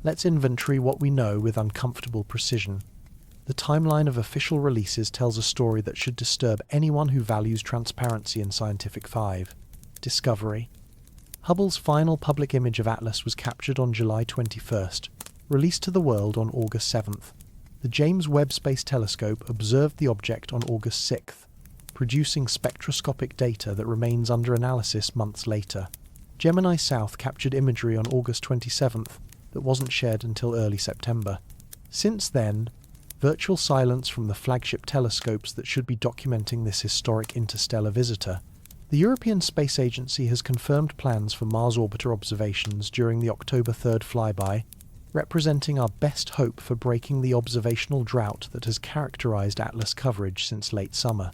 Let's inventory what we know with uncomfortable precision. The timeline of official releases tells a story that should disturb anyone who values transparency in scientific five. Discovery. Hubble's final public image of ATLAS was captured on July 21st, released to the world on August 7th. The James Webb Space Telescope observed the object on August 6th, producing spectroscopic data that remains under analysis months later. Gemini South captured imagery on August 27th that wasn't shared until early September. Since then, virtual silence from the flagship telescopes that should be documenting this historic interstellar visitor. The European Space Agency has confirmed plans for Mars orbiter observations during the October 3rd flyby, representing our best hope for breaking the observational drought that has characterized ATLAS coverage since late summer.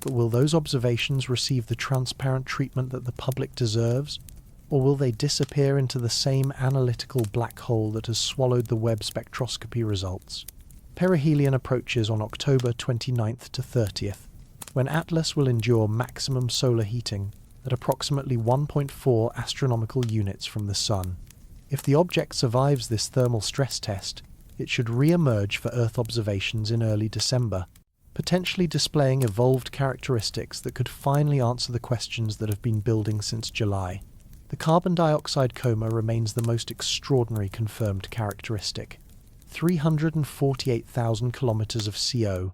But will those observations receive the transparent treatment that the public deserves, or will they disappear into the same analytical black hole that has swallowed the Webb spectroscopy results? Perihelion approaches on October 29th to 30th, when ATLAS will endure maximum solar heating at approximately 1.4 astronomical units from the Sun. If the object survives this thermal stress test, it should re-emerge for Earth observations in early December, potentially displaying evolved characteristics that could finally answer the questions that have been building since July. The carbon dioxide coma remains the most extraordinary confirmed characteristic. 348,000 kilometers of CO,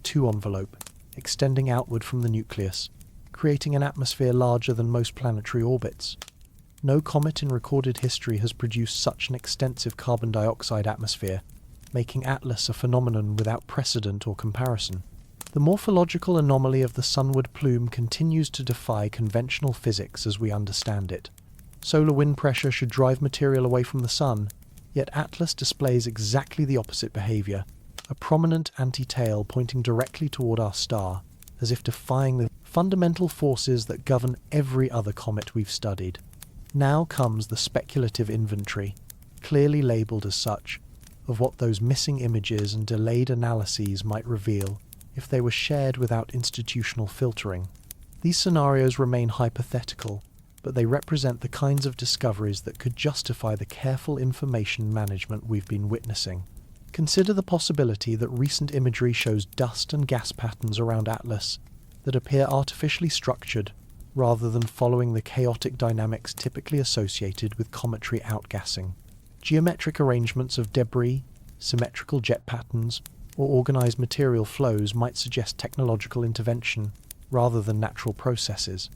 2 envelope, extending outward from the nucleus, creating an atmosphere larger than most planetary orbits. No comet in recorded history has produced such an extensive carbon dioxide atmosphere, making ATLAS a phenomenon without precedent or comparison. The morphological anomaly of the sunward plume continues to defy conventional physics as we understand it. Solar wind pressure should drive material away from the Sun, yet ATLAS displays exactly the opposite behavior, a prominent anti-tail pointing directly toward our star, as if defying the fundamental forces that govern every other comet we've studied. Now comes the speculative inventory, clearly labelled as such, of what those missing images and delayed analyses might reveal if they were shared without institutional filtering. These scenarios remain hypothetical, but they represent the kinds of discoveries that could justify the careful information management we've been witnessing. Consider the possibility that recent imagery shows dust and gas patterns around Atlas that appear artificially structured rather than following the chaotic dynamics typically associated with cometary outgassing. Geometric arrangements of debris, symmetrical jet patterns, or organized material flows might suggest technological intervention rather than natural processes.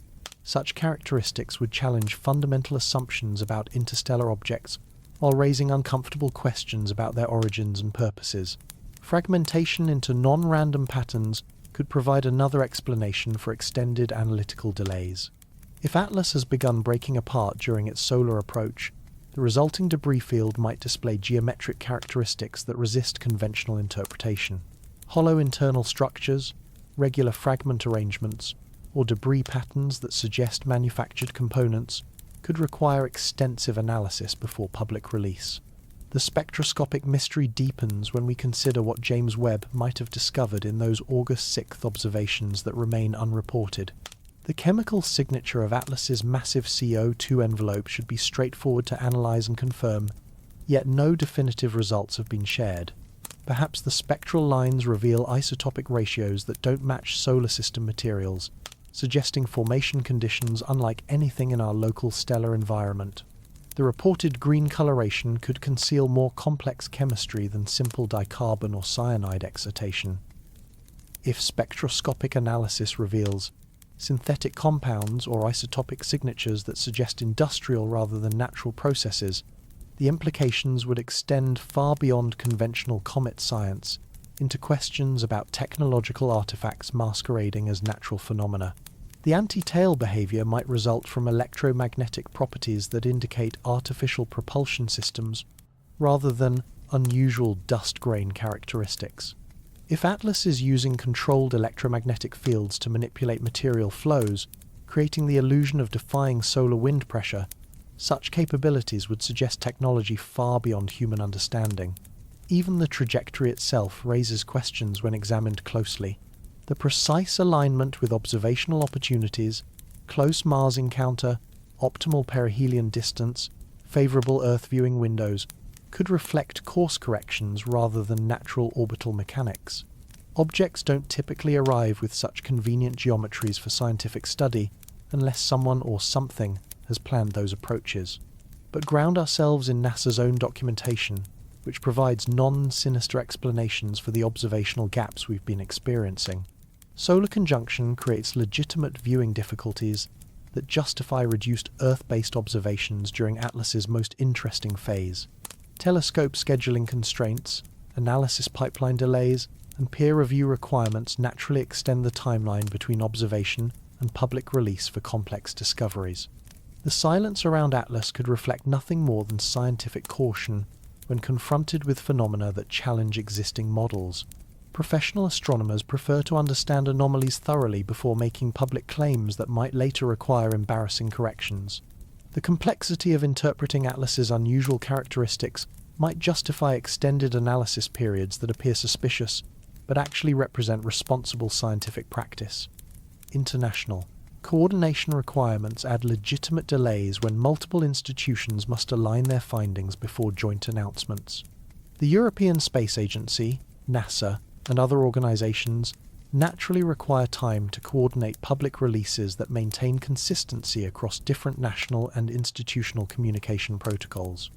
Such characteristics would challenge fundamental assumptions about interstellar objects while raising uncomfortable questions about their origins and purposes. Fragmentation into non-random patterns could provide another explanation for extended analytical delays. If Atlas has begun breaking apart during its solar approach, the resulting debris field might display geometric characteristics that resist conventional interpretation. Hollow internal structures, regular fragment arrangements, or debris patterns that suggest manufactured components could require extensive analysis before public release. The spectroscopic mystery deepens when we consider what James Webb might have discovered in those August 6th observations that remain unreported. The chemical signature of Atlas's massive CO2 envelope should be straightforward to analyze and confirm, yet no definitive results have been shared. Perhaps the spectral lines reveal isotopic ratios that don't match solar system materials, suggesting formation conditions unlike anything in our local stellar environment. The reported green coloration could conceal more complex chemistry than simple dicarbon or cyanide excitation. If spectroscopic analysis reveals synthetic compounds or isotopic signatures that suggest industrial rather than natural processes, the implications would extend far beyond conventional comet science into questions about technological artifacts masquerading as natural phenomena. The anti-tail behavior might result from electromagnetic properties that indicate artificial propulsion systems rather than unusual dust grain characteristics. If Atlas is using controlled electromagnetic fields to manipulate material flows, creating the illusion of defying solar wind pressure, such capabilities would suggest technology far beyond human understanding. Even the trajectory itself raises questions when examined closely. The precise alignment with observational opportunities, close Mars encounter, optimal perihelion distance, favorable Earth viewing windows, could reflect course corrections rather than natural orbital mechanics. Objects don't typically arrive with such convenient geometries for scientific study unless someone or something has planned those approaches. But ground ourselves in NASA's own documentation, which provides non-sinister explanations for the observational gaps we've been experiencing. Solar conjunction creates legitimate viewing difficulties that justify reduced Earth-based observations during Atlas's most interesting phase. Telescope scheduling constraints, analysis pipeline delays, and peer review requirements naturally extend the timeline between observation and public release for complex discoveries. The silence around Atlas could reflect nothing more than scientific caution when confronted with phenomena that challenge existing models. Professional astronomers prefer to understand anomalies thoroughly before making public claims that might later require embarrassing corrections. The complexity of interpreting Atlas's unusual characteristics might justify extended analysis periods that appear suspicious, but actually represent responsible scientific practice. International coordination requirements add legitimate delays when multiple institutions must align their findings before joint announcements. The European Space Agency, NASA, and other organizations naturally require time to coordinate public releases that maintain consistency across different national and institutional communication protocols.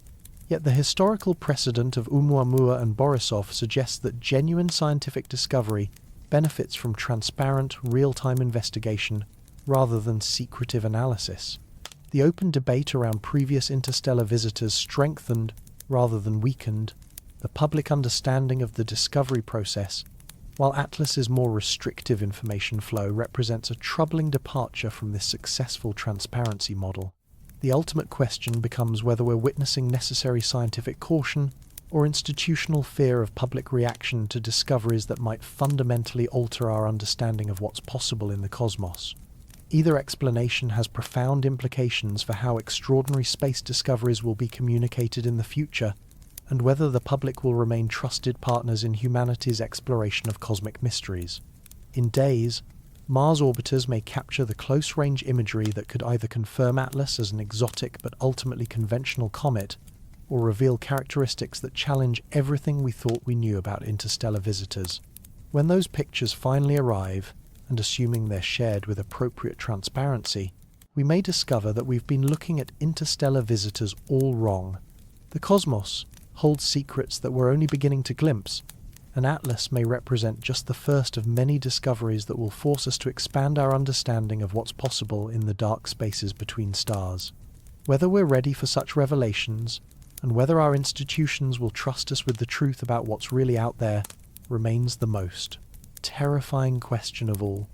Yet the historical precedent of Oumuamua and Borisov suggests that genuine scientific discovery benefits from transparent, real-time investigation rather than secretive analysis. The open debate around previous interstellar visitors strengthened, rather than weakened, the public understanding of the discovery process, while Atlas's more restrictive information flow represents a troubling departure from this successful transparency model. The ultimate question becomes whether we're witnessing necessary scientific caution or institutional fear of public reaction to discoveries that might fundamentally alter our understanding of what's possible in the cosmos. Either explanation has profound implications for how extraordinary space discoveries will be communicated in the future, and whether the public will remain trusted partners in humanity's exploration of cosmic mysteries. In days, Mars orbiters may capture the close-range imagery that could either confirm Atlas as an exotic but ultimately conventional comet, or reveal characteristics that challenge everything we thought we knew about interstellar visitors. When those pictures finally arrive, and assuming they're shared with appropriate transparency, we may discover that we've been looking at interstellar visitors all wrong. The cosmos holds secrets that we're only beginning to glimpse, and Atlas may represent just the first of many discoveries that will force us to expand our understanding of what's possible in the dark spaces between stars. Whether we're ready for such revelations, and whether our institutions will trust us with the truth about what's really out there, remains the most terrifying question of all.